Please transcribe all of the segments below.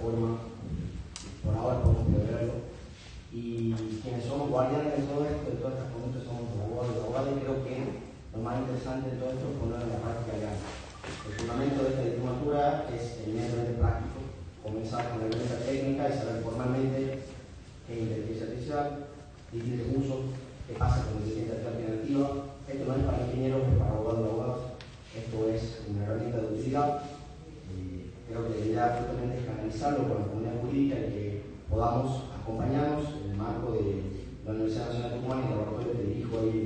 forma, por ahora podemos preverlo. Y quienes somos guardianes de todo esto, de todas estas conductas, somos los abogados y abogadas, y creo que lo más interesante de todo esto es ponerlo en la práctica legal. El fundamento de esta diplomatura es eminentemente práctico, comenzar con la herramienta técnica y saber formalmente qué es inteligencia artificial, distintos usos, qué pasa con la inteligencia artificial generativa. Esto no es para ingenieros, es para abogados y abogadas. Esto es una herramienta de utilidad. Creo que la idea justamente es canalizarlo con la comunidad jurídica y que podamos acompañarnos en el marco de la Universidad Nacional de Tucumán y el laboratorio que dirijo ahí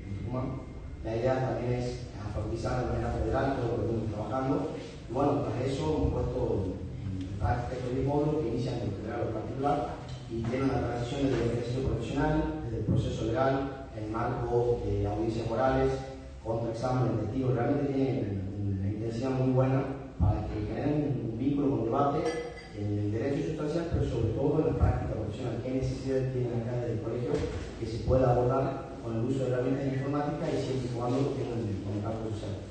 en Tucumán. La idea también es alfabetizar de manera federal todo lo que venimos trabajando. Y bueno, tras eso hemos puesto en práctica estos 10 módulos que inician en general o particular y tienen una transición desde el ejercicio profesional, desde el proceso legal, en marco de audiencias orales, contra exámenes de testigos. Realmente tienen una intensidad muy buena para que generen un vínculo con debate en el derecho sustancial, pero sobre todo en la práctica profesional. ¿Qué necesidades tienen acá desde el colegio que se pueda abordar con el uso de herramientas de informática y siempre y cuando tengan el contacto social?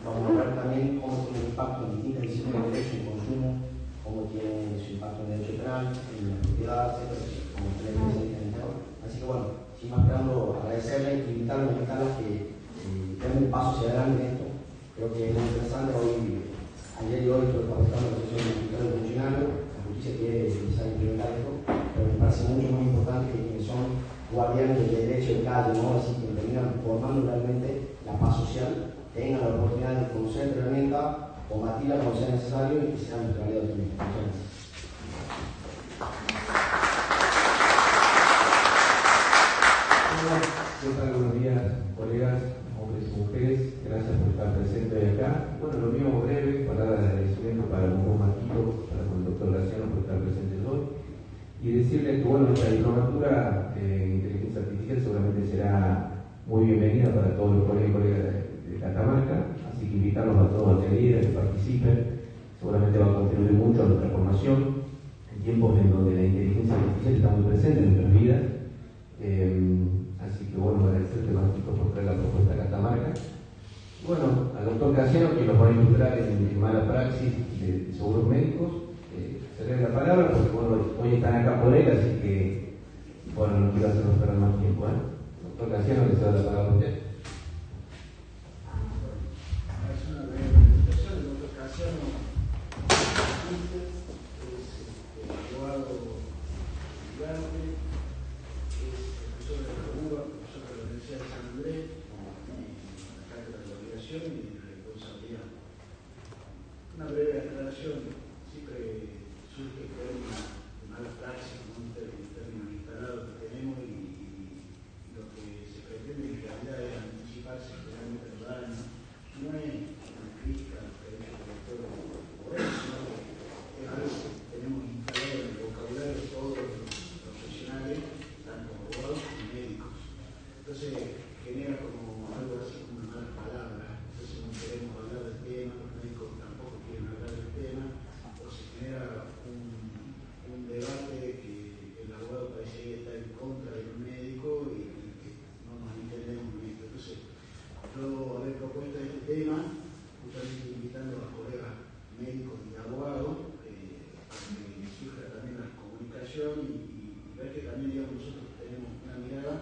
Vamos a ver también cómo tiene impacto en distintas disciplinas de derecho, en consumo, cómo tiene su impacto en el derecho penal, en la propiedad, etc. Como tenemos en el tema. Así que bueno, sin más preámbulo, agradecerles y invitarles a que den un paso hacia adelante en esto. Creo que es muy interesante. Ayer y hoy estoy participando en la sesión de funcionarios. La justicia quiere empezar a implementar esto, pero me parece mucho más importante que quienes son guardianes del derecho de calle, ¿no? Así que terminan formando realmente la paz social, tengan la oportunidad de conocer la herramienta, combatirla cuando sea necesario y que sean neutralidad también. Muchas gracias. ¿Qué tal? Buenos días, colegas, hombres y mujeres. Gracias por estar presentes hoy acá. Bueno, lo mío breve, palabras de agradecimiento para el grupo Marquito, para con el doctor Graciano por estar presentes hoy. Y decirles que, bueno, esta diplomatura en inteligencia artificial seguramente será muy bienvenida para todos los colegas y colegas de Catamarca. Así que invitarlos a todos a que adhieran, que participen. Seguramente va a contribuir mucho a nuestra formación en tiempos en donde la inteligencia artificial está muy presente en nuestras vidas. Así que bueno, agradecerte Marquito por traer la propuesta a Catamarca. Bueno, al doctor Casiano que nos va a ilustrar en mala praxis de seguros médicos. Seré la palabra porque bueno, hoy están acá por él, así que bueno, no quiero hacernos perder más tiempo. Doctor Casiano, le cedo la palabra a usted. Es una breve presentación. El doctor Casiano es abogado gigante, es profesor de la UBA, profesor de la Universidad de San Andrés, en la cátedra de la obligación y de la responsabilidad. Una breve aclaración, siempre surge el problema de mala praxis, un término instalado que tenemos y lo que se pretende en realidad es anticiparse generalmente a los daños. No es una crítica al derecho del lector por eso, sino que es algo que tenemos instalado en el vocabulario de todos los profesionales, tanto abogados como médicos. Entonces genera como algo así como una mala palabra. Entonces no queremos hablar del tema, los médicos tampoco quieren hablar del tema, o se genera un debate que el abogado parece estar en contra de los médicos y que no nos entendemos en esto. Entonces, yo haber propuesto este tema, justamente invitando a los colegas médicos y abogados, para que surja también la comunicación y ver que también, digamos, nosotros tenemos una mirada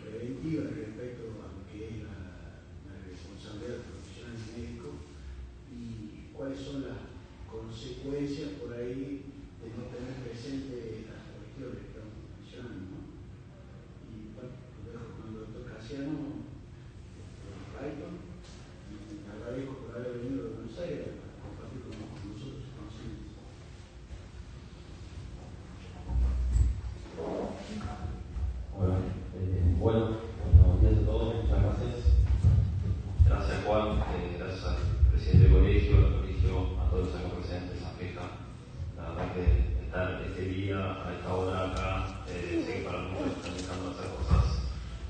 preventiva respecto a lo que es la responsabilidad profesional médico y cuáles son las consecuencias por ahí de no tener presente las cuestiones que estamos mencionando, ¿no? Y bueno, lo dejo con el doctor Casiano, Python, y te agradezco por haber venido de Buenos Aires a compartir con nosotros sus conocimientos. Hola, buenos días a todos, muchas gracias. Gracias Juan, gracias al presidente del colegio, al colegio, a todos los acá presentes, a FEJA. La verdad que estar este día, a esta hora acá, sé que para muchos están buscando hacer cosas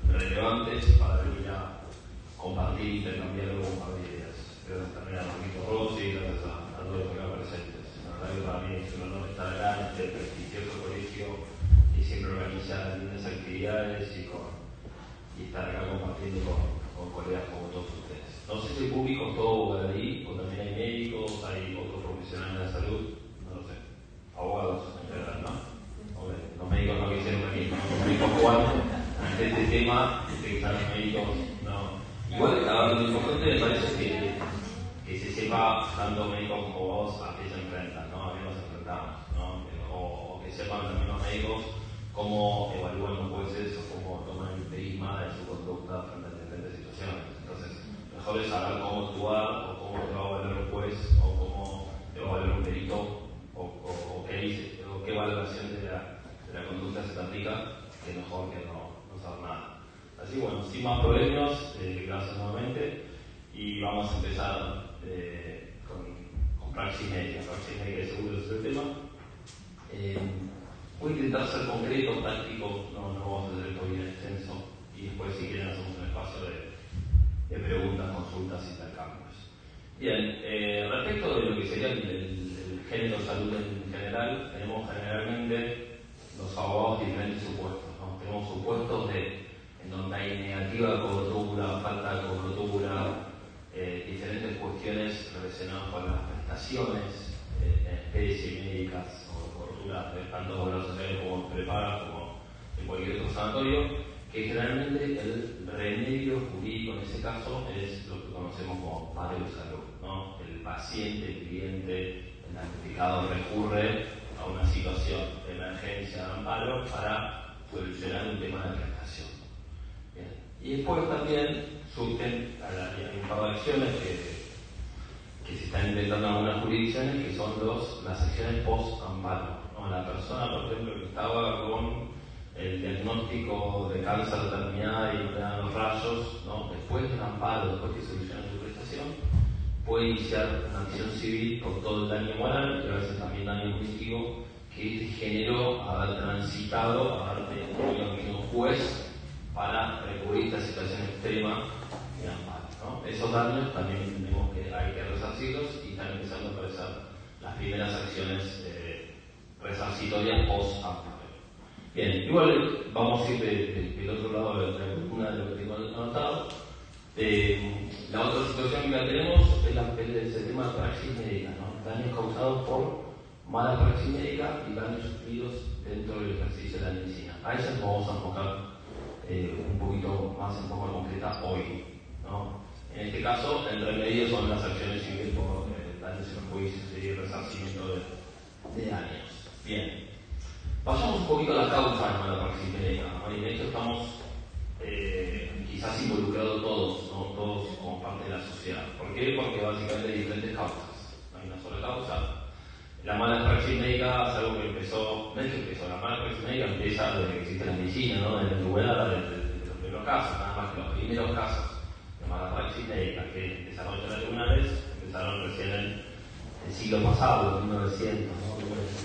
relevantes para venir a compartir y intercambiar un par de ideas. Gracias también a Marquito Rossi y gracias a todos los acá presentes. La verdad que para mí es un honor estar acá en este prestigioso colegio y siempre organizar lindas actividades y estar acá compartiendo con colegas como todos ustedes. No sé si el público es todo guaraní o también hay médicos, hay otros profesionales de la salud, no tema de que están los médicos, ¿no? Igual, lo importante me parece que se sepa, tanto médicos como vos, a qué se enfrentan, ¿no? A qué nos enfrentamos, ¿no? O que sepan también los médicos cómo evalúan los jueces o cómo toman el prisma de su conducta frente a diferentes situaciones. Entonces, mejor es saber cómo actuar, o cómo te va a evaluar un juez, o cómo te va a evaluar un perito, o qué dice, o qué valoración de la conducta se te aplica, que mejor que no saber nada. Así bueno, sin más problemas, gracias nuevamente, y vamos a empezar con praxis médica. Praxis médica de seguro es el tema. Voy a intentar ser concreto, práctico, no vamos a hacer esto bien extenso, y después si quieren hacemos un espacio de preguntas, consultas, intercambios. Bien, respecto de lo que sería el género de salud en general, tenemos generalmente los abogados diferentes supuestos, ¿no? Tenemos supuestos en donde hay negativa de cobertura, falta de cobertura, diferentes cuestiones relacionadas con las prestaciones en especie médicas o cobertura, tanto de la sociedad como prepaga como en cualquier otro sanatorio, que generalmente el remedio jurídico en ese caso es lo que conocemos como padre de salud, ¿no? El paciente, el cliente, el damnificado recurre a una situación de emergencia de amparo para solucionar un tema de prestación. Bien. Y después también surgen un par de acciones que se están inventando en algunas jurisdicciones, que son las acciones post-amparo, ¿no? La persona, por ejemplo, que estaba con el diagnóstico de cáncer de terminal y le dan los rayos, ¿no? Después de un amparo, después que soluciona su prestación, puede iniciar una acción civil por todo el daño moral y a veces también daño punitivo que generó haber transitado, haber tenido que un juez para recurrir a esta situación extrema de amparo, ¿no? Esos daños también tenemos que hay que resarcirlos y están empezando a aparecer las primeras acciones resarcitorias post-amparo. Bien, igual vamos a ir del otro lado de la columna de lo que tengo anotado. La otra situación que tenemos es el tema de praxis médica, ¿no? Daños causados por mala praxis médica y daños sufridos dentro del ejercicio de la medicina. A eso nos vamos a enfocar un poquito más en forma concreta hoy, ¿no? En este caso, el remedio son las acciones civiles por daños en juicios y resarcimiento de daños. Bien. Pasamos un poquito a la causa de mala praxis médica, ¿no? Y en esto estamos quizás involucrados todos, ¿no? Todos como parte de la sociedad. ¿Por qué? Porque básicamente hay diferentes causas. No hay una sola causa. La mala praxis médica es algo que la mala praxis médica empieza desde que existe la medicina, ¿no? Desde la antigüedad, desde los primeros casos, nada más que los primeros casos de mala praxis médica que desarrollan los tribunales empezaron recién en el siglo pasado, 1900, ¿no?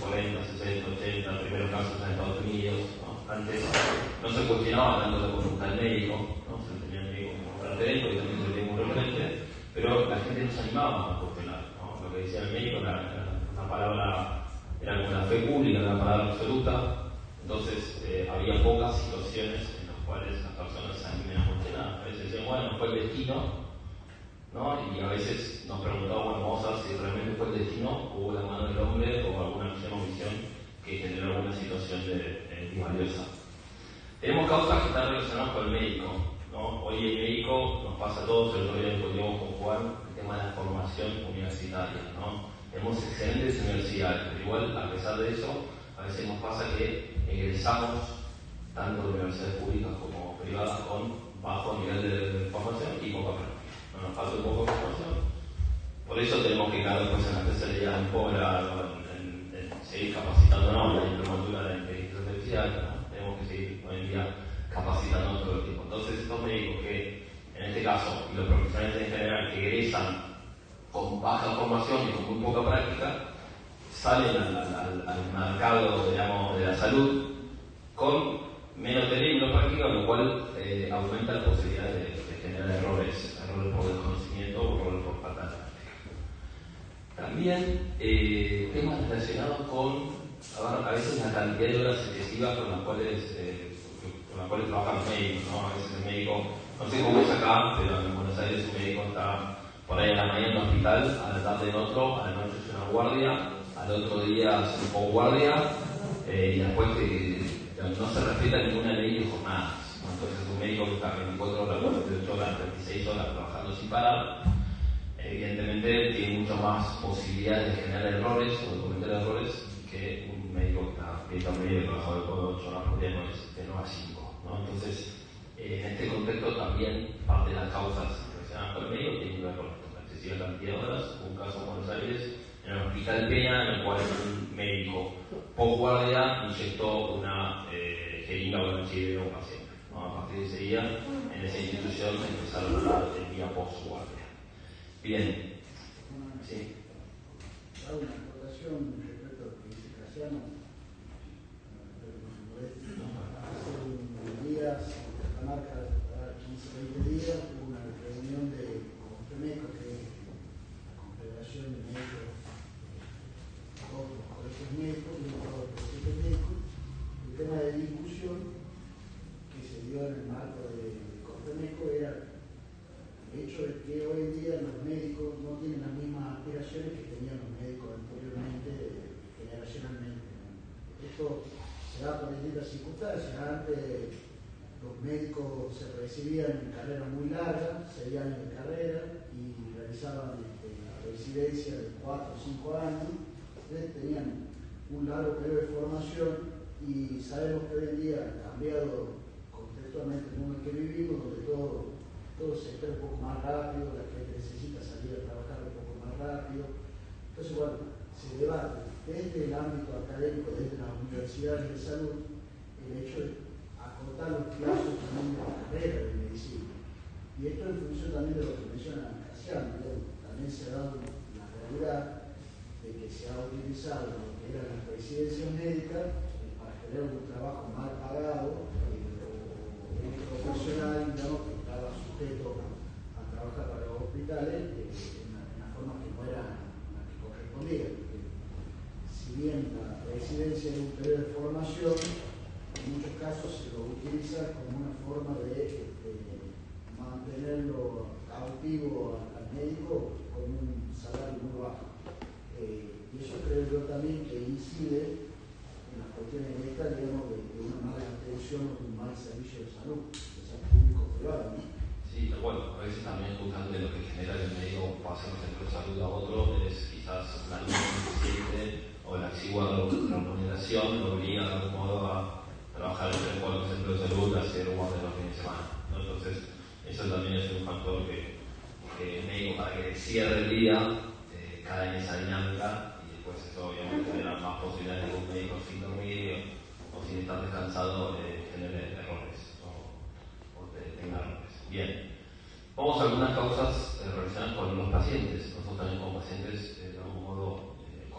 40, 60, 80, primeros casos en Estados Unidos, ¿no? Antes no se cuestionaba tanto la conducta del médico, ¿no? Se tenía el médico como referente y también se tenía como referente, pero la gente no se animaba a cuestionar, ¿no? Lo que decía el médico era una palabra, era como la fe pública, una palabra absoluta, entonces había pocas situaciones en las cuales las personas se animaban a cuestionar. A veces decían, bueno, fue el destino, ¿no? Y a veces nos preguntamos, bueno, vamos a ver si realmente fue el destino o hubo la mano del hombre o alguna acción o omisión que generó alguna situación valiosa. Tenemos causas que están relacionadas con el médico, ¿no? Hoy el médico nos pasa a todos, el otro día podríamos conjugar el tema de la formación universitaria, ¿no? Tenemos excelentes universidades, pero igual, a pesar de eso, a veces nos pasa que egresamos tanto de universidades públicas como privadas con bajo nivel de formación y poca práctica. Nos falta un poco de formación. Por eso tenemos que quedar después en la especialidad en posgrado, en seguir capacitándonos en la diplomatura de inteligencia artificial, ¿no? Tenemos que seguir hoy en día capacitándonos todo el tiempo. Entonces, estos médicos que, en este caso, y los profesionales en general que egresan con baja formación y con muy poca práctica, salen al mercado, digamos, de la salud con menos teoría y menos práctica, lo cual aumenta la posibilidad de generar errores por desconocimiento o errores por falta de práctica. También temas relacionados con a veces la cantidad de horas excesivas con las cuales trabajan los médicos, ¿no? A veces el médico, no sé cómo es acá, pero en Buenos Aires un médico está por ahí en la mañana en un hospital, a la tarde en otro, a la noche es una guardia, al otro día es un guardia, y después no se respeta ninguna ley de jornadas. Entonces, un médico que está 24 horas, 48 horas, 36 horas trabajando sin parar, evidentemente tiene mucho más posibilidades de generar errores o de cometer errores que un médico que está medio que trabaja de 8 horas por día, de 9 a 5. ¿no? Entonces, en este contexto también parte de las causas relacionadas con el médico tienen que ver con esto, la excesiva cantidad de horas. Un caso en Buenos Aires, en el hospital Peña, en el cual un médico post guardia inyectó una jeringa con HIV a un paciente. ¿no? A partir de ese día, en esa institución empezaron a hablar del día post guardia. Bien. Sí. Hago una acotación respecto a lo que dice Casiano. Hace unos días, en Catamarca, 15 o 20 días, hubo una reunión de CONFEMECO, que es la Confederación de Médicos, todos los colegios médicos y todos los proyectos médicos. El tema de discusión que se dio en el marco de CONFEMECO era el hecho de que hoy en día los médicos no tienen las mismas aspiraciones que tenían los médicos anteriormente, generacionalmente. Esto se da por distintas circunstancias. Antes los médicos se recibían en carreras muy largas, 6 años de carrera, y realizaban la residencia de 4 o 5 años. Entonces tenían un largo periodo de formación, y sabemos que hoy en día ha cambiado contextualmente el mundo en que vivimos, donde todo se espera un poco más rápido, la gente necesita salir a trabajar un poco más rápido. Entonces, bueno, se debate desde el ámbito académico, desde las universidades de salud, el hecho de acortar los plazos también de la carrera de medicina. Y esto en función también de lo que menciona Casiano, también se ha dado la realidad de que se ha utilizado lo que eran las residencias médicas para generar un trabajo mal pagado, o un profesional, digamos, que estaba sujeto a trabajar para los hospitales en una forma que no era la que correspondía. Porque si bien la residencia es un periodo de formación, en muchos casos se lo utiliza como una forma de mantenerlo cautivo al médico con un salario muy bajo. Y eso creo yo también que incide en las cuestiones médicas, digamos, de una mala atención o de un mal servicio de salud, ya sea público o privado, ¿no? Sí, bueno, a veces también justamente lo que genera el médico pasa de un centro de salud a otro es quizás la luz insuficiente o la exigua remuneración lo obliga de algún modo a trabajar en el centro de salud, a hacer guardias los fines de semana, ¿no? Entonces, eso también es un factor que el médico, para que cierre el día, cae en esa dinámica, y después eso obviamente genera más posibilidades de que un médico sin dormir o sin estar descansado genere errores o tenga errores. Bien, vamos a algunas causas relacionadas con los pacientes. Nosotros también como pacientes de algún modo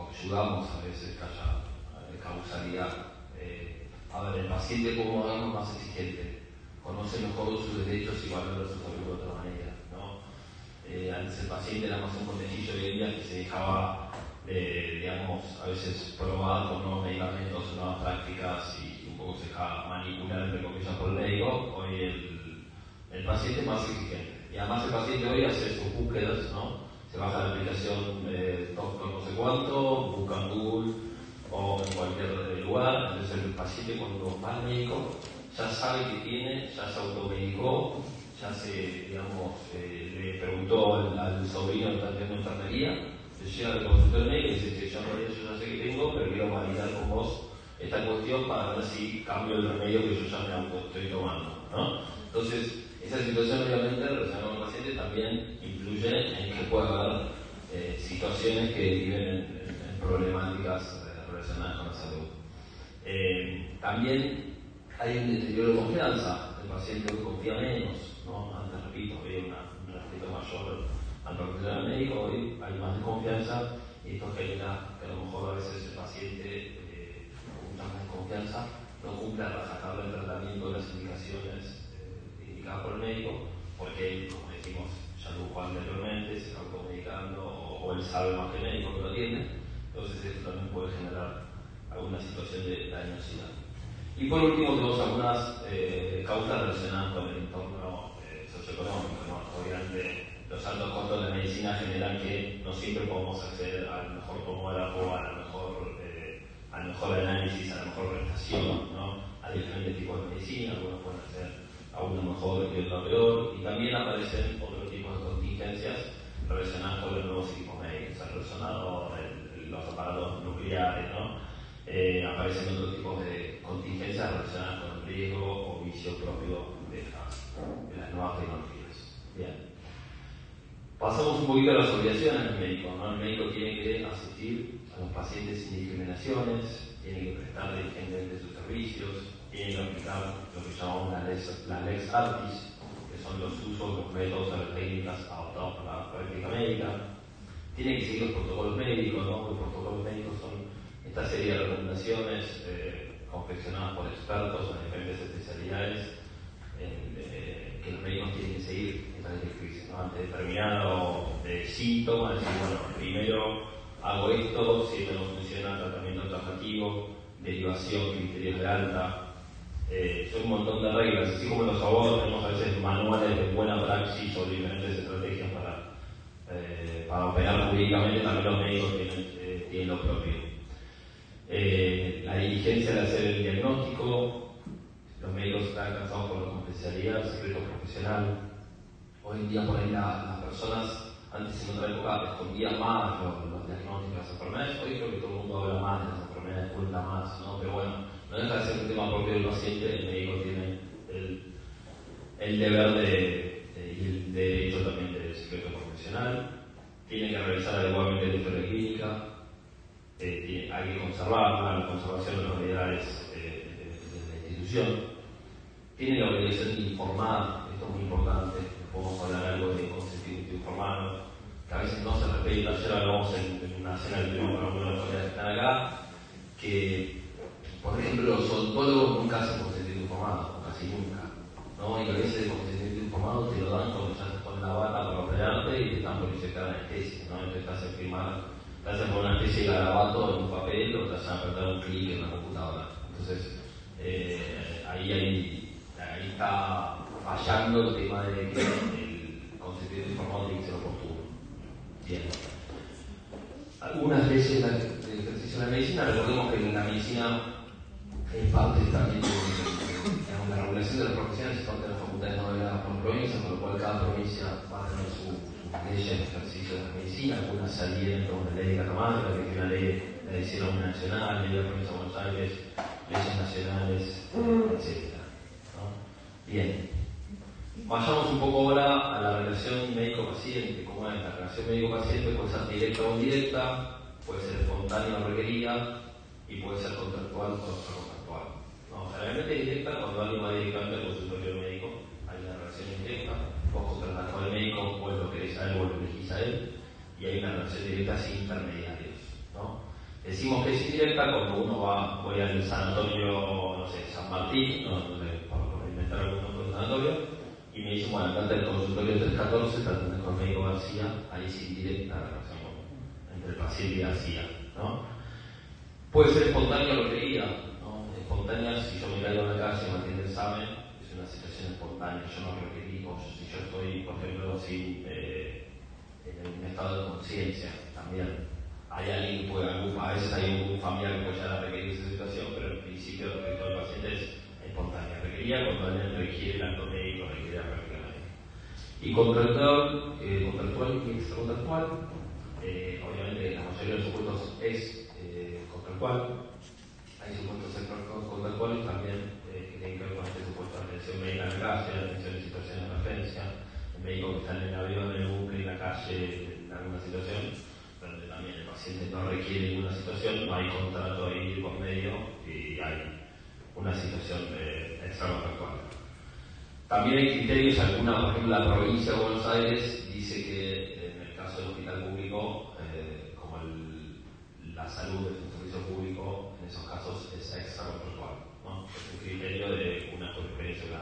ayudamos a veces que haya causalidad. A ver, el paciente como moderno más exigente, conoce mejor sus derechos y valora su salud de otra manera, ¿no? Antes el paciente era más un conejillo de India que se dejaba, digamos, a veces probar con nuevos medicamentos, nuevas prácticas, y un poco se dejaba manipular, entre comillas, por el médico. Hoy el paciente es más exigente, y además el paciente hoy hace sus búsquedas, ¿no? Se baja la aplicación doctor no sé cuánto, busca en Google o en cualquier lugar. Entonces el paciente, cuando va al médico, ya sabe que tiene, ya se automedicó, ya se, digamos, le preguntó al sobrino que está haciendo enfermería, se llega al consultorio médico y dice: yo en realidad yo ya sé que tengo, pero quiero validar con vos esta cuestión para ver si cambio el remedio que yo ya me auto estoy tomando, ¿no? Entonces, esa situación obviamente relacionada con el paciente también influye en que pueda haber situaciones que viven en problemáticas relacionadas con la salud. También hay un deterioro de confianza. El paciente hoy confía menos, ¿no? Antes, repito, había un respeto mayor al profesional médico, hoy hay más desconfianza, y esto genera que a lo mejor a veces el paciente, con mucha más desconfianza, no cumple a rajatabla el tratamiento de las indicaciones indicadas por el médico, porque, como decimos, ya lo buscó anteriormente, se está automedicando, o él sabe más que el médico que lo atiende. Entonces esto también puede generar alguna situación de dañosidad. Y por último tenemos algunas causas relacionadas con el entorno socioeconómico, ¿no? Obviamente los altos costos de la medicina generan que no siempre podemos acceder al mejor tomógrafo, al mejor análisis, a la mejor prestación, ¿no? Hay diferentes tipos de medicina. Algunos pueden hacer a uno mejor y otro peor, y también aparecen otro tipo de contingencias relacionadas con los nuevos equipos médicos, relacionados con los aparatos nucleares, ¿no? Aparecen otros tipos de contingencias relacionadas con el riesgo o vicio propio de las nuevas tecnologías. Bien. Pasamos un poquito a las obligaciones del médico, ¿no? El médico tiene que asistir a los pacientes sin discriminaciones, tiene que prestar diligentemente sus servicios, tiene que aplicar lo que llamamos la lex artis, que son los usos, los métodos o las técnicas adoptados por la práctica médica, tiene que seguir los protocolos médicos, ¿no? Los protocolos médicos son esta serie de recomendaciones confeccionadas por expertos en diferentes especialidades que los médicos tienen que seguir ante determinado síntoma, decir, bueno, primero hago esto, si esto no funciona, tratamiento alternativo, derivación, criterios de alta, son un montón de reglas, así como los abogados tenemos a veces manuales de buena praxis o diferentes estrategias para operar jurídicamente, también los médicos tienen lo propio. La diligencia de hacer el diagnóstico, los médicos están cansados por la confidencialidad, el secreto profesional. Hoy en día por ahí las personas, antes en otra época, escondían más los diagnósticos de las enfermedades. Hoy creo que todo el mundo habla más de las enfermedades, cuenta más, ¿no? Pero bueno, no deja de ser un tema propio del paciente, el médico tiene el deber y el derecho también del secreto profesional, tiene que realizar adecuadamente la historia clínica, hay que conservarla, la conservación de los unidades de la institución, tiene la obligación de informar, esto es muy importante. Podemos hablar algo de consentimiento informado, que a veces no se respeta. Ayer hablamos en una cena que tuvimos con algunos de los colegas que están acá, que, por ejemplo, los odontólogos nunca hacen consentimiento informado, o casi nunca, ¿no? Y a veces el consentimiento informado te lo dan cuando ya te ponen la bata para operarte y te están por inyectar anestesia, ¿no? Entonces te hacen firmar, te hacen poner una especie de garabato en un papel o te hacen apretar un clic en la computadora. Entonces, ahí está fallando el tema de que el consentimiento informado tiene que ser oportuno. Bien. Algunas leyes del ejercicio de la medicina, recordemos que en la medicina en parte también la regulación de las profesiones es parte de las facultades noveladas por provincia, con lo cual cada provincia va a tener su ley de ejercicio de la medicina, algunas se adhieren a una ley de Catamarca, que tiene una ley de medicina nacional, ley de la provincia de Buenos Aires, leyes nacionales, etc. ¿no? Bien. Vayamos un poco ahora a la relación médico-paciente. ¿Cómo es? La relación médico-paciente puede ser directa o indirecta, puede ser espontánea o requerida y puede ser contractual o extracontractual. ¿No? Generalmente directa cuando alguien va directamente al consultorio médico, hay una relación indirecta, vos contratás con el médico, vos lo querés a él, vos lo elegís a él, y hay una relación directa sin intermediarios. ¿No? Decimos que es indirecta cuando uno voy al sanatorio, no sé, San Martín, para inventar algún nombre de sanatorio, y me dicen, bueno, acá el consultorio 314, tratando con el médico García, ahí es indirecta la relación entre el paciente y García, ¿no? Puede ser espontánea o requerida, ¿no? Espontánea, si yo me caigo en la calle, me atiende el examen, es una situación espontánea, yo no requerí, o si yo estoy, por ejemplo, en un estado de conciencia, también. Hay alguien que puede, a veces hay un familiar que puede llegar a requerir esa situación, pero en principio el respecto del paciente es espontánea. Requería cuando alguien requiere el acto médico, requiere la práctica médica. Y contractual y extracontractual, obviamente en la mayoría de los supuestos es contractual. Hay supuestos extracontractuales también que tienen que ver con este supuesto de atención médica en la calle, atención en situación de emergencia, el médico que está en el avión, en el bucle, en la calle, en alguna situación, donde también el paciente no requiere ninguna situación, no hay contrato ahí por medio y hay una situación extracontractual. También hay criterios, por ejemplo, la provincia de Buenos Aires dice que en el caso del hospital público, como la salud es un servicio público, en esos casos es extracontractual, ¿no? Es un criterio de una jurisprudencia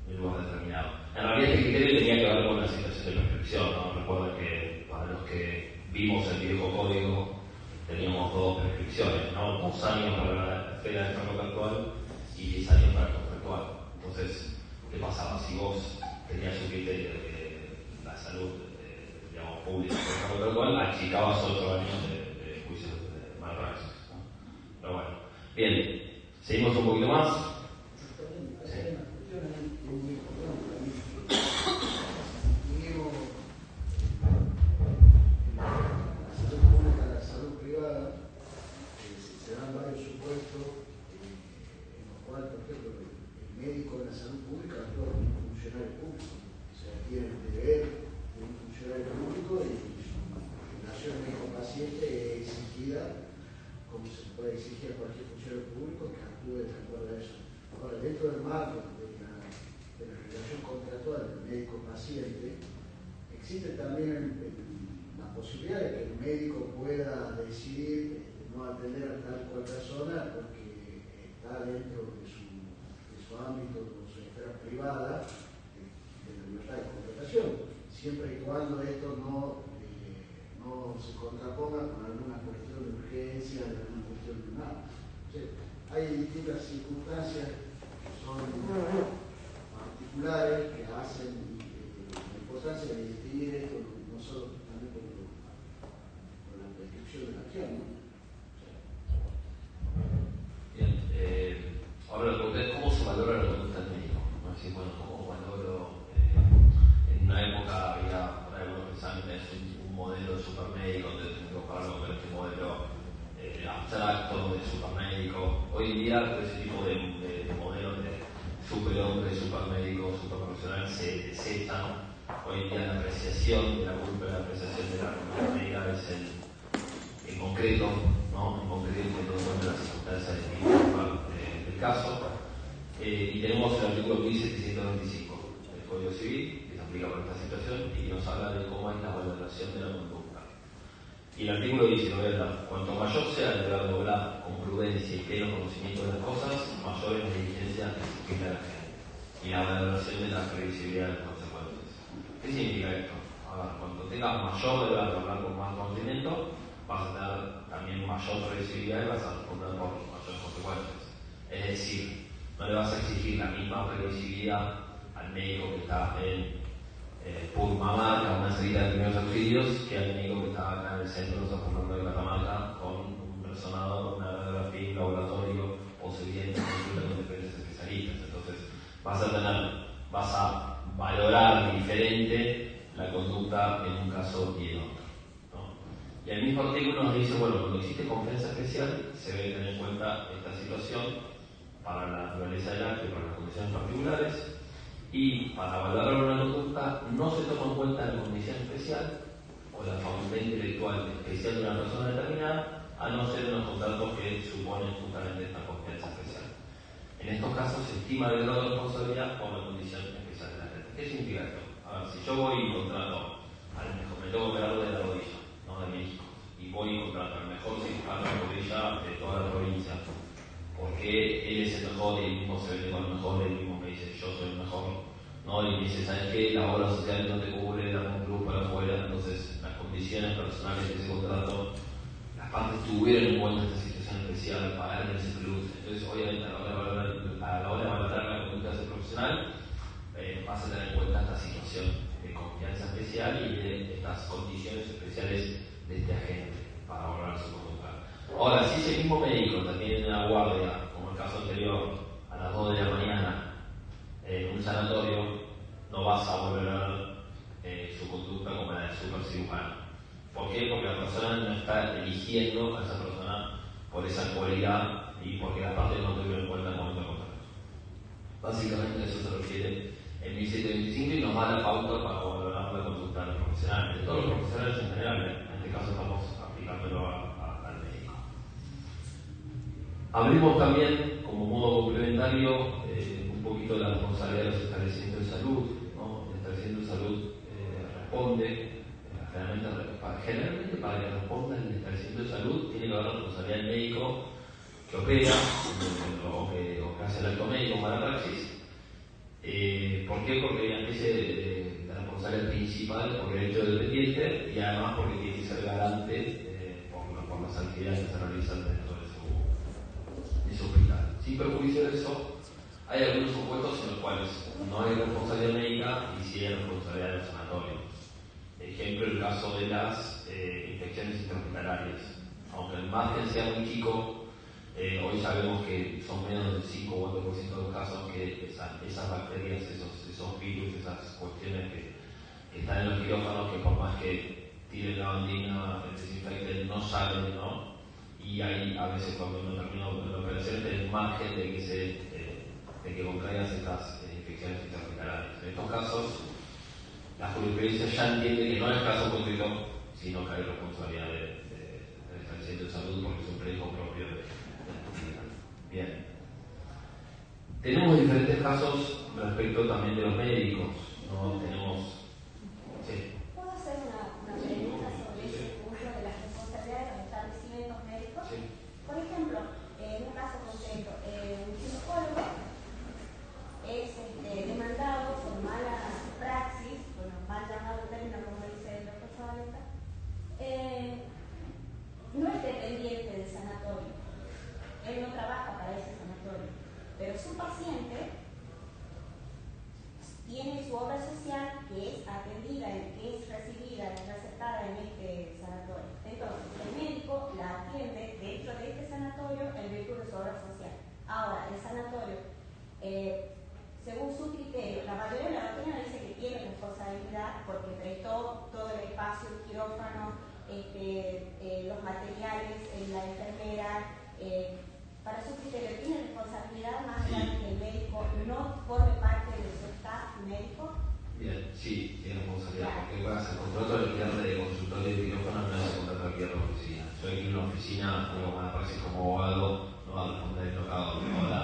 en un lugar determinado. En realidad este criterio tenía que ver con la situación de prescripción, ¿no? Recuerden que para los que vimos el viejo código teníamos dos prescripciones, ¿no? 2 años para la esfera extracontractual y 10 años para el contractual. Entonces, ¿qué pasaba? Si vos tenías un criterio de la salud, digamos, pública contractual, achicabas 8 años de juicio de malpraxis, ¿no? Pero bueno, bien, seguimos un poquito más. Sí. capacidad, como se puede exigir a cualquier funcionario público que actúe de acuerdo a eso. Ahora, dentro del marco de la relación contractual del médico-paciente, existe también la posibilidad de que el médico pueda decidir no atender a tal cual persona porque está dentro de su ámbito, de su esfera privada, de la libertad de contratación, siempre y cuando esto no se contraponga con alguna cuestión de urgencia, alguna cuestión de nada. O sea, hay distintas circunstancias que son particulares que hacen la importancia de distinguir esto, no solo también por la descripción de la acción, ¿no? Bien, ahora la pregunta es cómo se valora la conducta del médico. ¿No? Así, bueno, ¿cómo valoro? En una época había, para algunos pensaban que es un modelo de supermédico, donde tengo que compararlo con este modelo abstracto de supermédico. Hoy en día, ese tipo de modelos de superhombre, supermédico, superprofesional se desechan. Hoy en día la apreciación de la culpa, la apreciación de la responsabilidad es en concreto, ¿no? En concreto, teniendo en cuenta las circunstancias del caso. Y tenemos el artículo 1725 del Código Civil, que se aplica para esta situación y que nos habla de cómo es la valoración de la conducta. Y el artículo dice, lo voy a leer, cuanto mayor sea el deber de obrar con prudencia y pleno conocimiento de las cosas, mayor es la diligencia que se aplica a la gente y la valoración de la previsibilidad de las consecuencias. ¿Qué significa esto? A ver, cuando tengas mayor deber de obrar con más conocimiento, vas a tener también mayor previsibilidad y vas a responder por mayores consecuencias. Es decir, no le vas a exigir la misma previsibilidad al médico que está en Purmamarca, una salida de primeros auxilios, que al médico que está acá en el centro de San Fernando de Catamarca con un personado, una radiografía, un laboratorio o se viene en consulta con diferentes especialistas. Entonces vas a valorar diferente la conducta en un caso y en otro, ¿no? Y el mismo artículo nos dice, bueno, cuando existe confianza especial se debe tener en cuenta esta situación para la naturaleza del acto y para las condiciones particulares, y para valorar una conducta no se toma en cuenta la condición especial o la facultad intelectual especial de una persona determinada, a no ser en los contratos que suponen justamente esta confianza especial. En estos casos se estima el grado de responsabilidad por la condición especial de la gente. ¿Qué significa esto? A ver, si yo voy y contrato al mejor, me tengo que operar de la rodilla, no de México, y voy y contrato al mejor cirujano de rodilla de toda la provincia, porque él es el mejor y él mismo se vende con el mejor, él mismo me dice yo soy el mejor, ¿no? Y me dice, ¿sabes qué? La obra social no te cubre, dame un plus para afuera. Entonces las condiciones personales de ese contrato, las partes tuvieron en cuenta esta situación especial, pagaron ese plus. Entonces obviamente a la hora de valorar la conducta de ese profesional, vas a tener en cuenta esta situación de confianza especial y de estas condiciones especiales de este agente para valorar su conducta. Ahora, si ese mismo médico también en la guardia, como el caso anterior, a las 2 de la mañana, en un sanatorio, no vas a valorar su conducta como la del supercirujano. ¿Por qué? Porque la persona no está eligiendo a esa persona por esa cualidad y porque la parte no tuvieron en cuenta el momento de contrato. Básicamente eso se refiere en 1725 y nos da la pauta para valorar la conducta de los profesionales, de todos los profesionales en general. En este caso estamos aplicándolo al médico. Abrimos también, como modo complementario, un poquito la responsabilidad de los establecimientos de salud, ¿no? El establecimiento de salud responde, generalmente para que responda el establecimiento de salud, tiene que haber la responsabilidad del médico que opera o que hace el acto médico para la praxis. ¿Por qué? Porque hay una especie de responsabilidad principal por el hecho dependiente y además porque tiene que ser garante por las actividades que se realizan dentro de su hospital. Sin perjuicio de eso, hay algunos supuestos en los cuales no hay responsabilidad médica y sí hay responsabilidad del sanatorio. Ejemplo, el caso de las infecciones intrahospitalarias. Aunque el margen sea muy chico, hoy sabemos que son menos del 5 o 8% de los casos que esas bacterias, esos virus, esas cuestiones que están en los quirófanos, que por más que tiren la bandina, desinfecten, no salen, ¿no? Y ahí a veces cuando uno termina la operación tiene margen de que contraigas estas infecciones intrahospitalarias. En estos casos, la jurisprudencia ya entiende que no es caso concreto, sino que hay responsabilidad del establecimiento de salud Tenemos diferentes casos respecto también de los médicos, ¿no? Tenemos... Sí. ¿Puedo hacer una pregunta sobre ese uso de las responsabilidades de los establecimientos médicos? Sí. Por ejemplo, en un caso concreto, un ginecólogo es demandado por mala praxis, bueno, mal llamado término, como dice el doctor Zabaleta, no es dependiente del sanatorio, él no trabaja para ese sanatorio, pero su paciente tiene su obra social que es atendida, que es recibida, recetada en este sanatorio. Entonces, el médico la atiende dentro de este sanatorio en virtud de su obra social. Ahora, el sanatorio, según su criterio, la mayoría de la doctrina dice que tiene responsabilidad porque prestó todo el espacio, el quirófano, los materiales, la enfermera, para su criterio, ¿tiene responsabilidad más allá de que el médico no forme parte de su staff médico? Bien, sí, tiene responsabilidad. Porque el contrato de alquiler de consultorio de quirófano no es el contrato de alquiler de oficina. Yo aquí en una oficina, me parece como abogado, no va a responder el tocado. Ahora,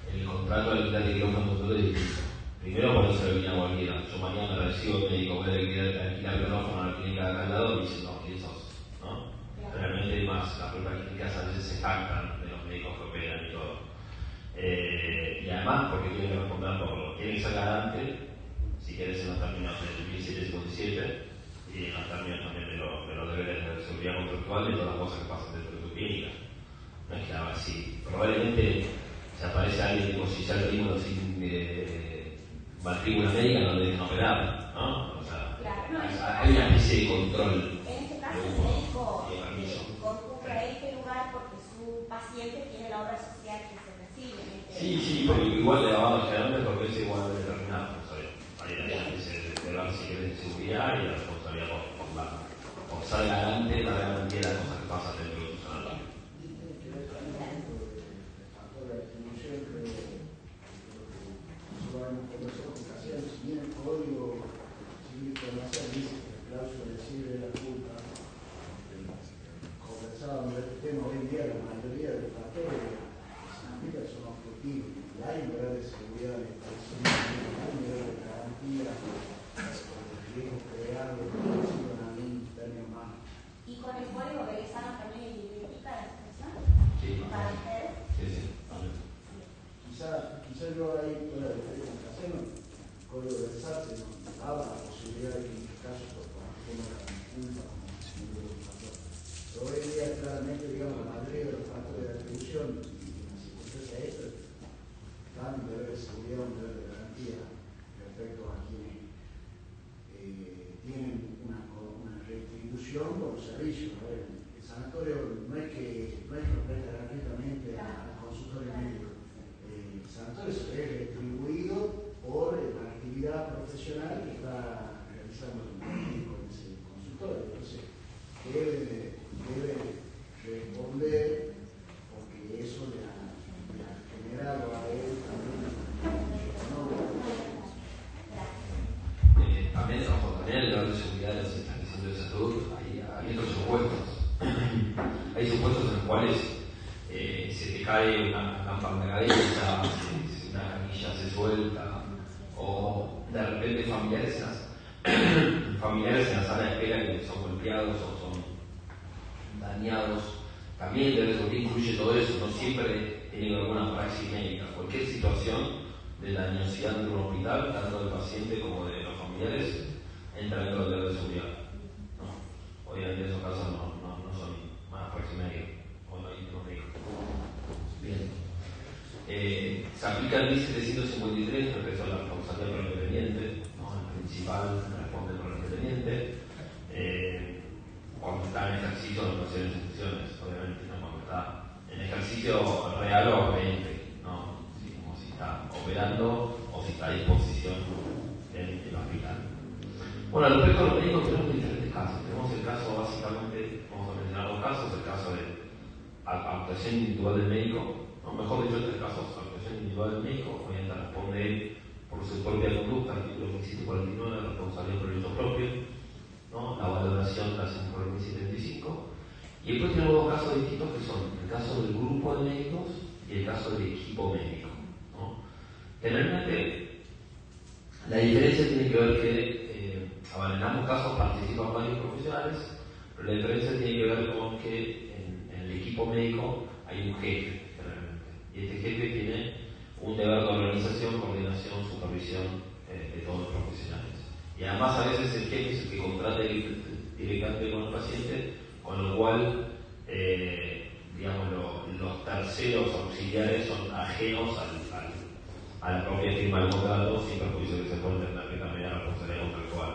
el contrato de alquiler de quirófano consultorio es distinto. Primero, por eso le venía a cualquiera. Yo mañana recibo el médico, voy a alquilar quirófano a la clínica de acá al lado y dicen, no, ¿quién sos? ¿No? Realmente hay más, las propias clínicas a veces se jactan de los médicos que operan y todo. Y además, porque tienen que responder por lo que tienen que ser garante, si querés, en los términos del 1757 y en los términos también de los deberes de seguridad contractual y todas las cosas que pasan dentro de tu clínica. No es que haga así. Probablemente, si aparece alguien tipo si ya lo vimos sin matrícula médica, no le dejen operar, ¿no? O sea, hay una especie de control. En este caso, el médico concurre a este lugar porque su paciente tiene la obra social que se recibe. Sí, pero igual de lavado generalmente porque es igual de determinado, ¿sabes? Hay la si querés de seguridad y la responsabilidad por ser garante, la garantía de las cosas que pasan dentro de tu sanatorio. El código civil comercial dice que el cláusula de libre de la culpa, conversábamos de este tema, hoy en día la mayoría de los factores son objetivos y hay un grado de seguridad de establecimiento, hay un grado de garantía de riesgo creado en algún término más. ¿Y con el código Beresano también identifica la expresión? Sí, ¿Para ustedes? Sí. Quizá yo ahí pueda diferir con Caseno. El código del SAT nos daba la posibilidad de que en este caso por tema de la culpa como segundo factor. Pero hoy en día claramente, digamos, la mayoría de los factores de atribución y en la circunstancia esta dan un deber de seguridad, un deber de garantía respecto a quienes tienen una retribución por los servicios. El sanatorio no es que presta gratuitamente al consultorio médico. El sanatorio es retribuido por la actividad profesional que está realizando el médico en ese consultorio. Entonces, debe responder porque eso le ha generado a él también También el grado de seguridad de los establecimientos de salud, hay otros supuestos. Hay supuestos en los cuales se te cae una lámpara de cabeza, una camilla se suelta, o de repente familiares en la sala de espera que son golpeados o son dañados. También debe ser que incluye todo eso, no siempre tiene alguna praxis médica. Cualquier situación de la dañosidad de un hospital, tanto del paciente como de los familiares, entra dentro del deber de seguridad. ¿No? Obviamente esos casos no son más praxis médica, o no hay tipos médicos. Bien. Se aplica el 1753 respecto a la responsabilidad por el independiente, ¿no? El principal responde por el independiente. Cuando está en ejercicio de operaciones e instituciones, obviamente, ¿no? Cuando está en ejercicio real o aparente, ¿no? Sí, como si está operando o si está a disposición en el hospital. Bueno, respecto a los médicos tenemos diferentes casos. Tenemos el caso, básicamente, vamos a mencionar dos casos, el caso de actuación individual del médico, o mejor dicho, tres casos, actuación individual del médico, obviamente responde por su propia conducta, artículo 1749, responsabilidad por el hecho propio, ¿no? La valoración la hacemos por el 1775, y después tenemos dos casos distintos que son el caso del grupo de médicos y el caso del equipo médico, ¿no? Generalmente, la diferencia tiene que ver que, en ambos casos participan varios profesionales, pero la diferencia tiene que ver con que en el equipo médico hay un jefe, generalmente, y este jefe tiene un deber de organización, coordinación, supervisión de todos los profesionales. Y además a veces el jefe es el que contrata directamente con el paciente, con lo cual los terceros auxiliares son ajenos a la propia firma del contrato, sin perjuicio que se puede entender que también hay responsabilidad contractual.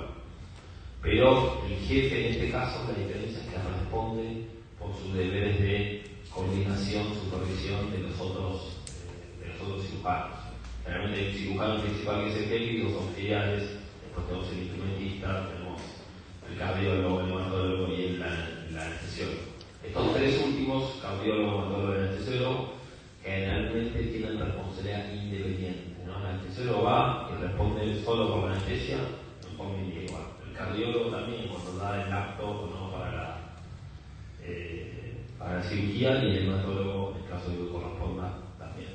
Pero el jefe en este caso, la diferencia es que responde por sus deberes de coordinación, supervisión de los otros cirujanos. Generalmente hay un cirujano principal que es el jefe y dos auxiliares, después tenemos el instrumentista, tenemos el cardiólogo, el hematólogo y el anestesiólogo. Estos tres últimos, cardiólogo, hematólogo y anestesiólogo, generalmente tienen responsabilidad independiente, ¿no? El anestesiólogo va y responde solo por la anestesia en forma individual. El cardiólogo también, cuando da el acto, ¿no? para la cirugía, y el hematólogo, en caso de que corresponda, también.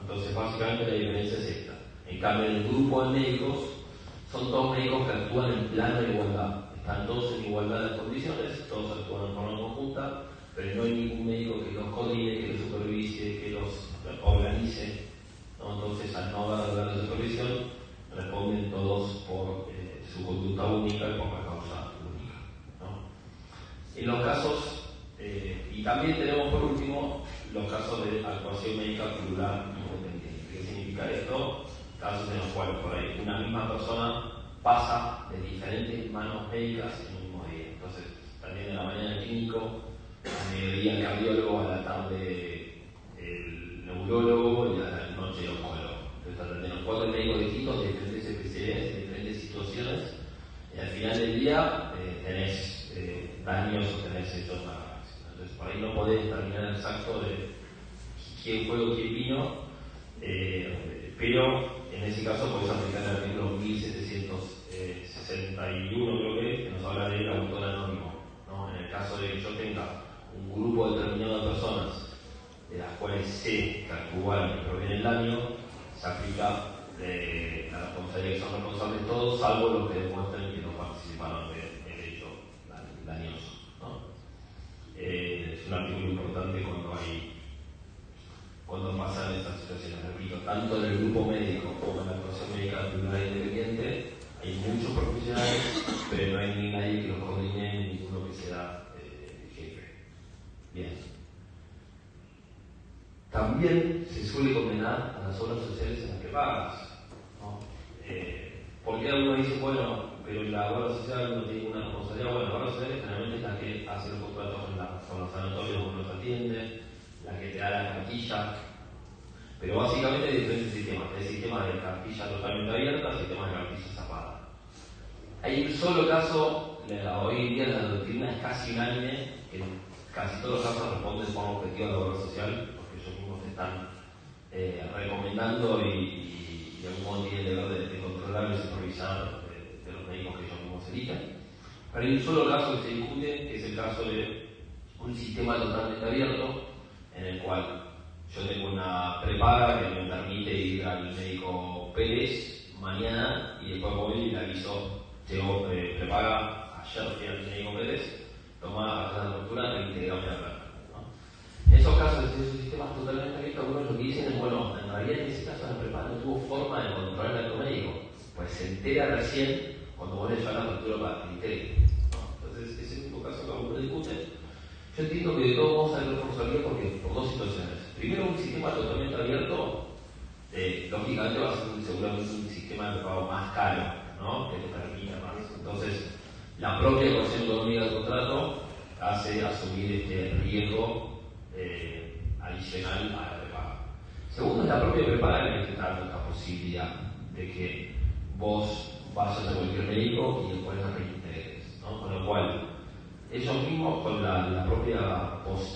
Entonces, básicamente la diferencia es esta. En cambio, en el grupo de médicos, son todos médicos que actúan en plano de igualdad. Están todos en igualdad de condiciones, todos actúan en forma conjunta, pero no hay ningún médico que los coordine, que los supervise, que los organice, ¿no? Entonces, al no haber de supervisión, responden todos por su conducta única y por la causa única, ¿no? En los casos, y también tenemos por último los casos de actuación médica plural independiente. ¿Qué significa esto? Casos en los cuales por ahí una misma persona pasa de diferentes manos médicas en un mismo día. Entonces, también en la mañana el clínico, a mediodía el cardiólogo, a la tarde el neurólogo y a la noche el oncólogo. Entonces, tenemos 4 médicos distintos de diferentes especialidades, de diferentes situaciones, y al final del día tenés daños o tenés hechos graves. Entonces, por ahí no podés determinar exacto de quién fue o quién vino, pero en ese caso podés aplicar el artículo 1761, creo que nos habla del autor anónimo, ¿no? En el caso de que yo tenga un grupo determinado de personas de las cuales sé que actuaron y proviene el daño, se aplica la responsabilidad, que son responsables todos, salvo los que demuestren que no participaron del hecho dañoso, ¿no? Es un artículo importante cuando pasan estas situaciones. Repito, tanto en el grupo médico como en la actuación médica plural independiente hay muchos profesionales, pero no hay ni nadie que los coordine, ni ninguno que sea jefe. Bien. También se suele condenar a las obras sociales en las que pagas, ¿no? Porque algunos dicen, bueno, pero la obra social no tiene una responsabilidad. Bueno, la obra social generalmente es la que hace los contratos con los sanatorios donde los atiende, la que te da la cartilla, pero básicamente hay diferentes sistemas. Hay sistemas de cartilla totalmente abierta, sistemas de cartilla zapada. Hay un solo caso, hoy en día la doctrina es casi unánime, que en casi todos los casos responden de forma objetiva a la obra social, porque ellos mismos te están recomendando y de algún modo tienen el deber de controlar y supervisar de los médicos que ellos mismos eligen. Pero hay un solo caso que se discute, que es el caso de un sistema totalmente abierto, en el cual yo tengo una prepaga que me permite ir al médico Pérez mañana y después voy y le aviso, tengo prepaga, ayer fui al médico Pérez, toma acá la doctora e integrame la plata, ¿no? En esos casos, en esos sistemas totalmente abiertos, algunos lo que dicen es, bueno, en realidad en ese caso la prepaga no tuvo forma de controlar el acto médico, pues se entera recién cuando vos le llevas la factura para que integre, ¿no? Entonces, ese es el único caso que algunos discuten. Yo entiendo que de todos modos hay responsabilidad por dos situaciones. Primero, un sistema totalmente abierto, lógicamente va a ser seguramente un sistema de pago más caro, ¿no? Que te permita más. Entonces, la propia ecuación económica del contrato hace asumir este riesgo adicional a la prepaga. Segundo, es la propia prepaga en la que está la posibilidad de que vos vayas a cualquier médico y después la reintegres, ¿no? Con lo cual, ellos mismos con la propia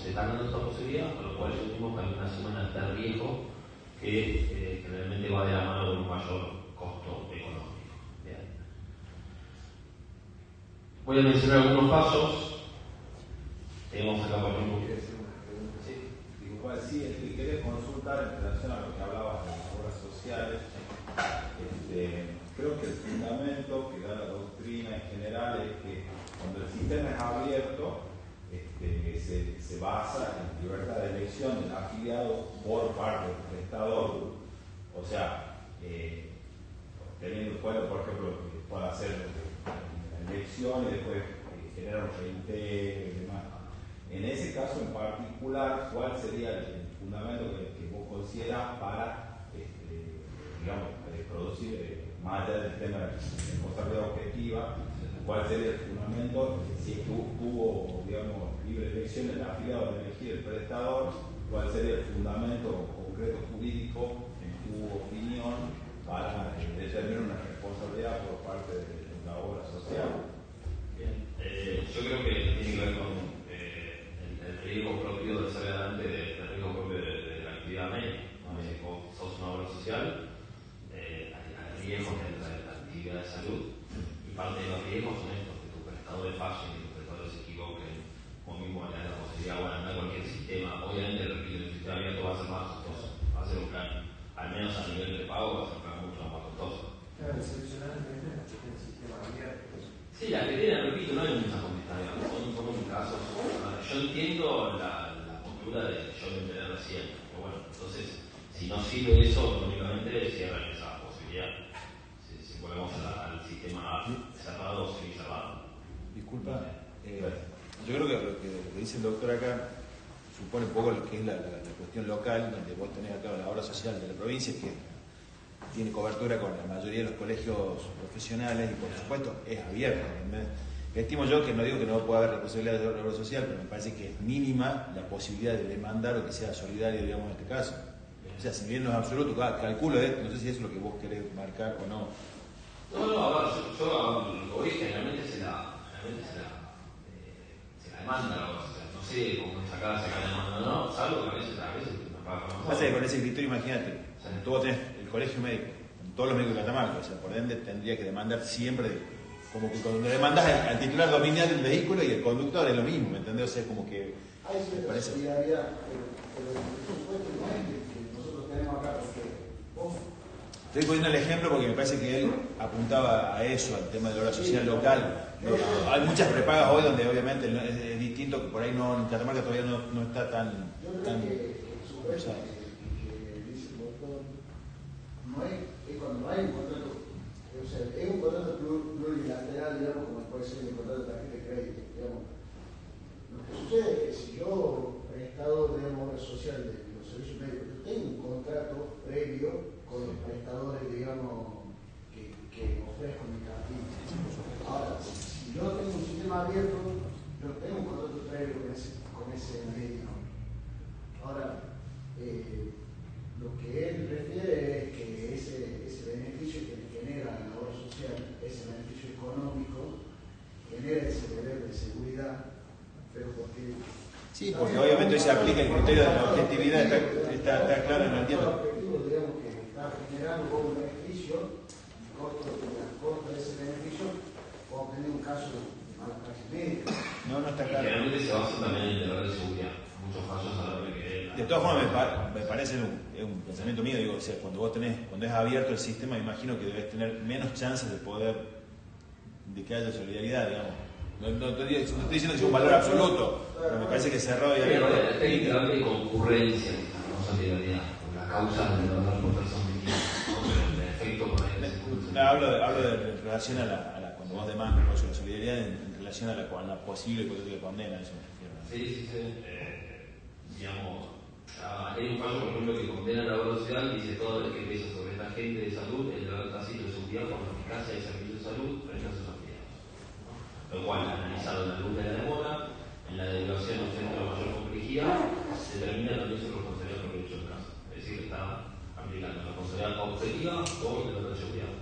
te están dando esta posibilidad, con lo cual ellos mismos también asumen este riesgo que generalmente va de la mano con un mayor costo económico. Bien. Voy a mencionar algunos pasos. Tenemos acá por ejemplo. Quiero hacer una pregunta. Sí. Digo, ¿cuál sí el criterio de consultar en relación a lo que hablabas de las obras sociales? se basa en libertad de elección del afiliado por parte del prestador. O sea, teniendo en cuenta, por ejemplo, que pueda hacer la elección y después generar un reintegro y demás. En ese caso en particular, ¿cuál sería el fundamento que vos considerás para, digamos, producir, más allá del tema de la responsabilidad objetiva, cuál sería el fundamento, si es que hubo, digamos, libre elección del afiliado de elegir el prestador, cuál sería el fundamento concreto jurídico, en tu opinión, para determinar una responsabilidad por parte de la obra social? Bien. Yo creo que tiene que ver con el riesgo propio de ser adelante del riesgo propio de la actividad médica. ¿No? Si vos sos una obra social, hay riesgos dentro de la actividad de salud, y parte de los riesgos son estos, que tus prestadores fallen, que tus prestadores se equivoquen, como mismo le da la posibilidad, bueno, no cualquier sistema, obviamente repito, el sistema abierto va a ser más costoso, va a ser un plan, al menos a nivel de pago, va a ser un plan mucho más costoso. Claro, excepcionalmente el sistema abierto. Sí, la que tienen, repito, no hay muchas contestaciones, son muy casos. Yo entiendo la postura de yo me enteré recién, pero bueno, entonces, si no sirve eso, únicamente cierran esa posibilidad. Si volvemos al sistema cerrado o semi-cerrado. Disculpa, yo creo que lo que dice el doctor acá supone un poco lo que es la cuestión local, donde vos tenés acá la obra social de la provincia, que tiene cobertura con la mayoría de los colegios profesionales y por supuesto es abierta. Estimo yo que no digo que no pueda haber responsabilidad de la obra social, pero me parece que es mínima la posibilidad de demandar o que sea solidario, digamos, en este caso. O sea, si bien no es absoluto, calculo esto, no sé si eso es lo que vos querés marcar o no. No, a ver, yo lo que voy generalmente se la demanda la obra social. No sé cómo es acá, se la demanda, no, salvo que a veces nos paga con nosotros. Pasa que con ese criterio, imagínate, tú vos tenés el colegio médico, todos los médicos de Catamarca, o sea, por ende tendría que demandar siempre, como que cuando demandas al titular dominante del vehículo y el conductor es lo mismo, ¿me entendés? O sea, como que hay cierta solidaridad, pero el presupuesto no es que nosotros tenemos acá, porque vos... Estoy poniendo el ejemplo porque me parece que él apuntaba a eso, al tema de la obra social local. Hay muchas prepagas hoy donde obviamente es distinto, que por ahí no, en Catamarca todavía no está tan... Yo creo que el supuesto que dice el doctor no es cuando no hay un contrato, o sea, es un contrato plurilateral, digamos, como puede ser el contrato de tarjeta de crédito, digamos. Lo que sucede es que si yo, prestador de una obra social de los servicios médicos, yo tengo un contrato previo con los prestadores, digamos, que ofrezco mi cartilla. Ahora, si yo tengo un sistema abierto, yo tengo un contrato previo con ese médico. Ahora, lo que él refiere es que ese beneficio que le genera la obra social, ese beneficio económico, genera ese deber de seguridad, pero porque... Sí, porque obviamente se aplica el criterio de la objetividad, está claro, no entiendo. Digamos que está generando un beneficio, a costa de ese beneficio, o obtener un caso de mala praxis médica. No está Y claro. generalmente se basa también en el deber de seguridad. Muchos fallos a la hora de que... De todas formas, me parece un pensamiento mío, digo, o sea, cuando es abierto el sistema, imagino que debes tener menos chances de que haya solidaridad, digamos. No estoy diciendo que sea un valor absoluto, pero me parece que cerrado y abierto. Técnicamente hay concurrencia, no solidaridad. Las causas de los dos son distintas. El efecto por ahí. Hablo de relación a cuando vos demandas, por eso, la solidaridad en relación a la posible hipotética condena, eso me refiero. Sí. Digamos, hay un fallo, por ejemplo, que condena la obra social y dice todo el que pesa sobre esta gente de salud el deber tácito de seguridad por la eficacia del servicio de salud frente a sus afiliados. Lo cual, analizado en la luz de la demora, en la derivación del centro de mayor complejidad, se determina también su responsabilidad por el hecho del caso. Es decir, está aplicando la responsabilidad objetiva o el deber de seguridad.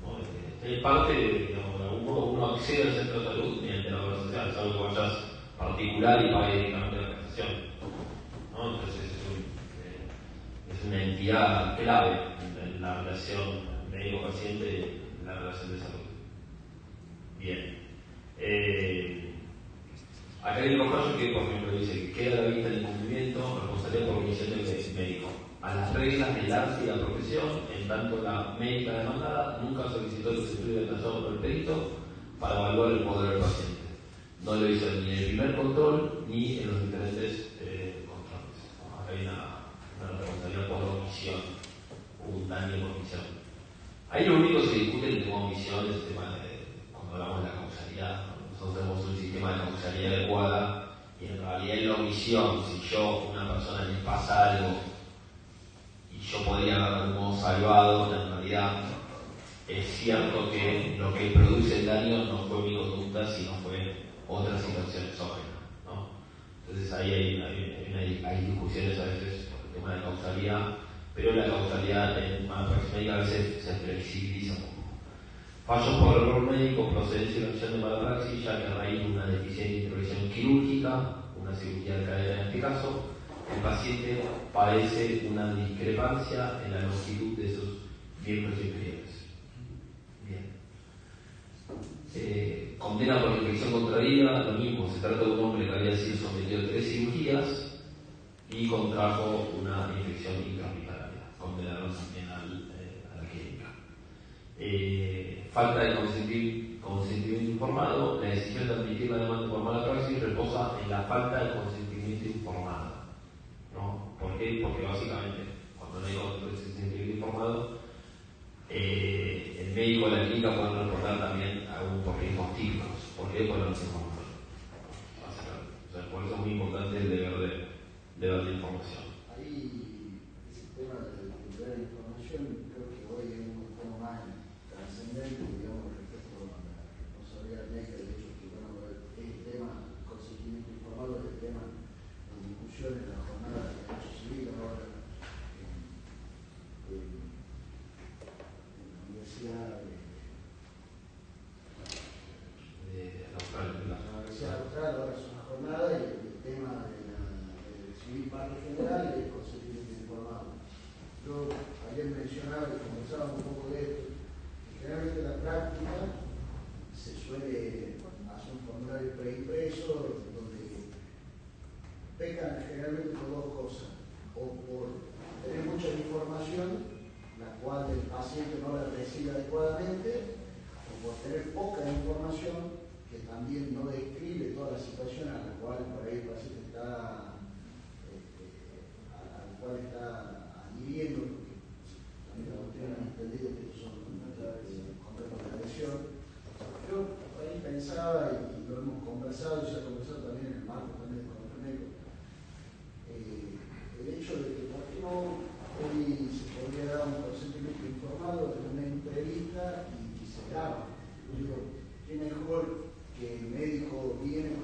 ¿No? Es parte, digamos, de algún modo uno accede al centro de salud mediante la obra social, es algo que vayas particular y pague directamente la prestación. ¿No? Entonces es una entidad clave en la relación médico-paciente y la relación de salud. Bien. Acá hay otro fallo que, por ejemplo, dice que queda a la vista el incumplimiento responsabilidad por omisión del médico a las reglas del arte y la profesión, en tanto la médica demandada nunca solicitó el estudio detallado por el perito para evaluar el poder del paciente. no lo hizo ni en el primer control ni en los diferentes controles. ¿No? Acá hay una responsabilidad por omisión, un daño por omisión. Ahí lo único que se discute en el tema de omisión es el tema de, cuando hablamos de la causalidad, ¿no? Nosotros tenemos un sistema de causalidad adecuada y en realidad en la omisión, si yo, una persona le pasa algo y yo podría haber de algún modo salvado, en realidad es cierto que lo que produce el daño no fue mi conducta, sino fue otra situación exógena, ¿no? Entonces ahí hay discusiones a veces por el tema de causalidad, pero la causalidad en una praxis médica a veces se flexibiliza un poco. Fallos por error médico, procedencia y reacción de mala praxis, ya que a raíz de una deficiente intervención quirúrgica, una cirugía de cadera en este caso, el paciente padece una discrepancia en la longitud de sus miembros inferiores. Bien. Condena por infección contraída, lo mismo, se trata de un hombre que había sido sometido a 3 cirugías y contrajo una infección intrahospitalaria. Condenaron también a la clínica. Falta de consentimiento informado. La decisión de admitir la demanda por mala praxis reposa en la falta de consentimiento informado, ¿no? ¿Por qué? Porque básicamente cuando no hay consentimiento informado, el médico de la clínica puede reportar también por riesgos típicos. ¿Por qué? Por no informar. Básicamente. O sea, por eso es muy importante el deber de dar la información. Ahí, ese tema de dar la información, creo que hoy es un tema más trascendente, digamos, respecto a la responsabilidad médica. De hecho, que bueno, el tema del consentimiento informado es el tema de discusión en la jornada de derecho civil ahora en la Universidad Austral, ahora es una jornada y el tema de civil parte general y el consentimiento informado. Yo ayer mencionaba y conversaba un poco de esto. Generalmente en la práctica se suele hacer un formulario preimpreso donde pecan generalmente por 2 cosas: o por tener mucha información, la cual el paciente no la recibe adecuadamente, o por tener poca información que también no describe toda la situación a la cual por ahí el paciente está al cual está adhiriendo, porque también la doctrina ha entendido que son contratos de adhesión. Yo por ahí pensaba, y lo hemos conversado, y se ha conversado también en el marco también de Controneco, el hecho de que por qué no hoy se podría dar un consentimiento informado de una entrevista y se graba. Yo digo, qué mejor que el médico viene,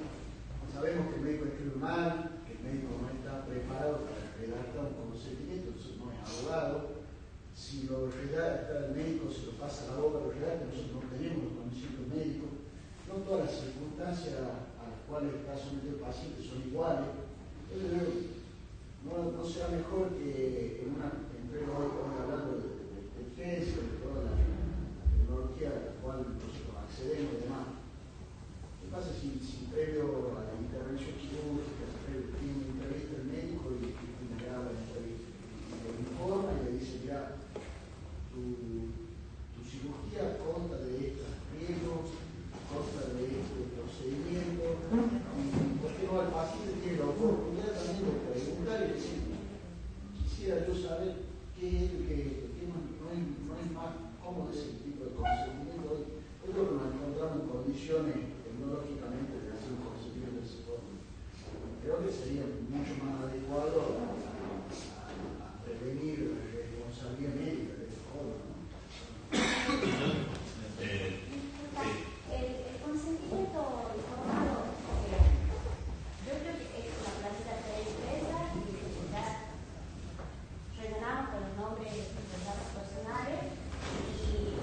sabemos que el médico escribe mal, que el médico no está preparado para redactar un consentimiento, entonces no es abogado. Si lo redacta el médico, se lo pasa a la boca, lo redacta, nosotros no tenemos los conocimientos médicos. No todas las circunstancias a las cuales está sometido el paciente son iguales. Entonces, no será mejor que en una empresa hoy hablando de urgencia, de toda la tecnología a la cual nosotros accedemos y demás. ¿Qué pasa si previo a la intervención quirúrgica tiene una entrevista el médico y le graba la entrevista? Y le informa y le dice, mira, tu cirugía consta de estos riesgos, consta de este procedimiento, y por qué no el paciente tiene la oportunidad también de preguntar y decir, quisiera yo saber qué es lo que no es más cómodo ese tipo de consentimiento. Hoy nos encontramos en condiciones tecnológicamente de hacer un consentimiento de ese forma. Creo que sería mucho más adecuado a prevenir la responsabilidad médica de esta forma, ¿no? El consentimiento informado, yo creo que es una plantilla preimpresa y ya rellenamos con los nombres de los datos personales y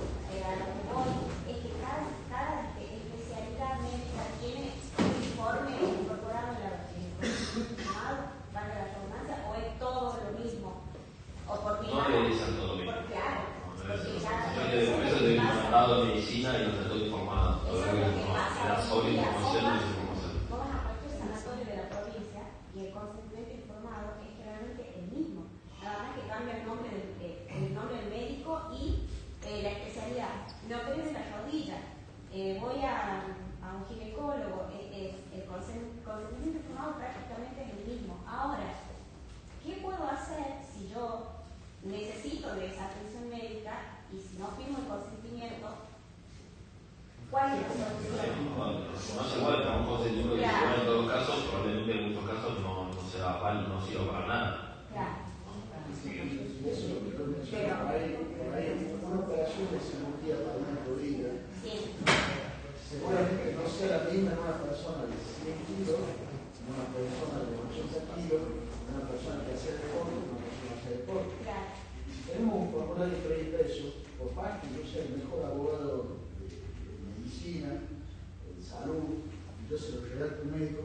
a lo que voy es que cada especialidad médica tiene un informe incorporado en la consentimiento, ¿vale la redundancia? ¿O es todo lo mismo? ¿O porque no debería ser todo lo mismo? Claro. Por eso te he mandado medicina y no está todo informado. La sobreinformación no es información. Vamos a cualquier sanatorio de la provincia y el consentimiento informado es generalmente el mismo. Nada más que cambia el nombre del médico y la especialidad. Me operé de la rodilla. Voy a un ginecólogo. no sirva para nada. Claro. Eso es lo que yo mencionaba. Hay una operación de cirugía para una rodilla. Sí. Seguramente no sea la misma en una persona de 100 kilos, en una persona de 80 kilos, en una persona que hace deporte, en una persona que hace deporte. Claro. Si tenemos un formulario de 3 pesos, por más que yo sea el mejor abogado de medicina, de salud, yo se lo regalo a tu médico,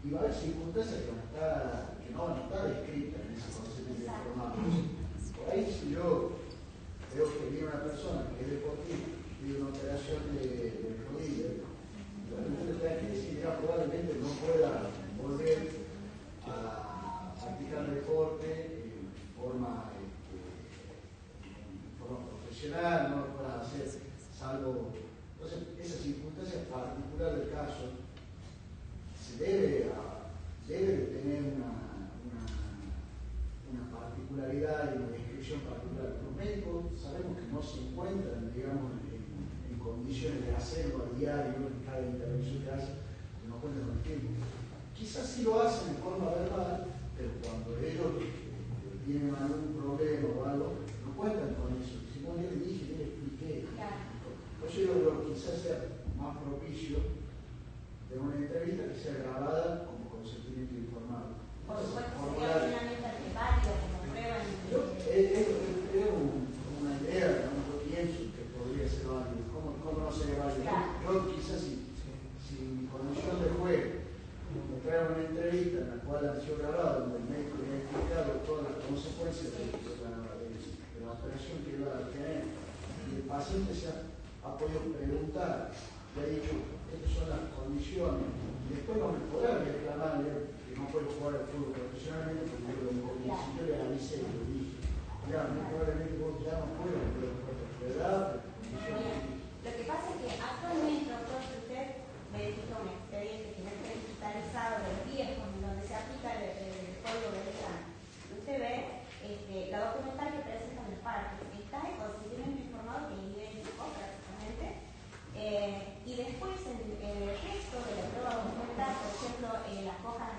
y va a haber circunstancias que no van a estar escritas en ese consentimiento informado. Por ahí, si yo veo que viene una persona que es deportista, pide una operación de rodilla, yo le tengo que decir, ya probablemente no pueda volver a practicar deporte en forma profesional, no lo pueda hacer, salvo. Entonces, esa circunstancia particular del caso se debe de tener una particularidad y una descripción particular. Los médicos sabemos que no se encuentran, digamos, en condiciones de hacerlo a diario, en cada intervención que hacen, que no cuentan con el tiempo. Quizás sí lo hacen de forma verbal, pero cuando ellos tienen algún problema o algo, no cuentan con eso. Si no, yo le dije, yo le expliqué. Por eso yo creo que quizás sea más propicio de una entrevista que sea grabada como consentimiento informado. Por supuesto, sería plenamente válido como prueba Es una idea, yo pienso que podría ser válido. ¿Cómo no sería válido? Yo quizás si mi condición de juez me trae una entrevista en la cual ha sido grabada, donde el médico me ha explicado todas las consecuencias de la operación que iba a tener, y el paciente se ha podido preguntar, le ha dicho, estas son las condiciones, y después no me podrá reclamar que no puedo jugar al fútbol profesionalmente porque yo le avisé, le dije, mira, probablemente vos ya no puedes, pero por tu edad, Lo que pasa es que actualmente, doctor, usted verifica un expediente que no está digitalizado de los riesgos en donde se aplica el código de examen. Usted ve la documental que presentan las partes, está el consentimiento informado que es idéntico prácticamente, y después en el resto de la prueba documental, por ejemplo, en las hojas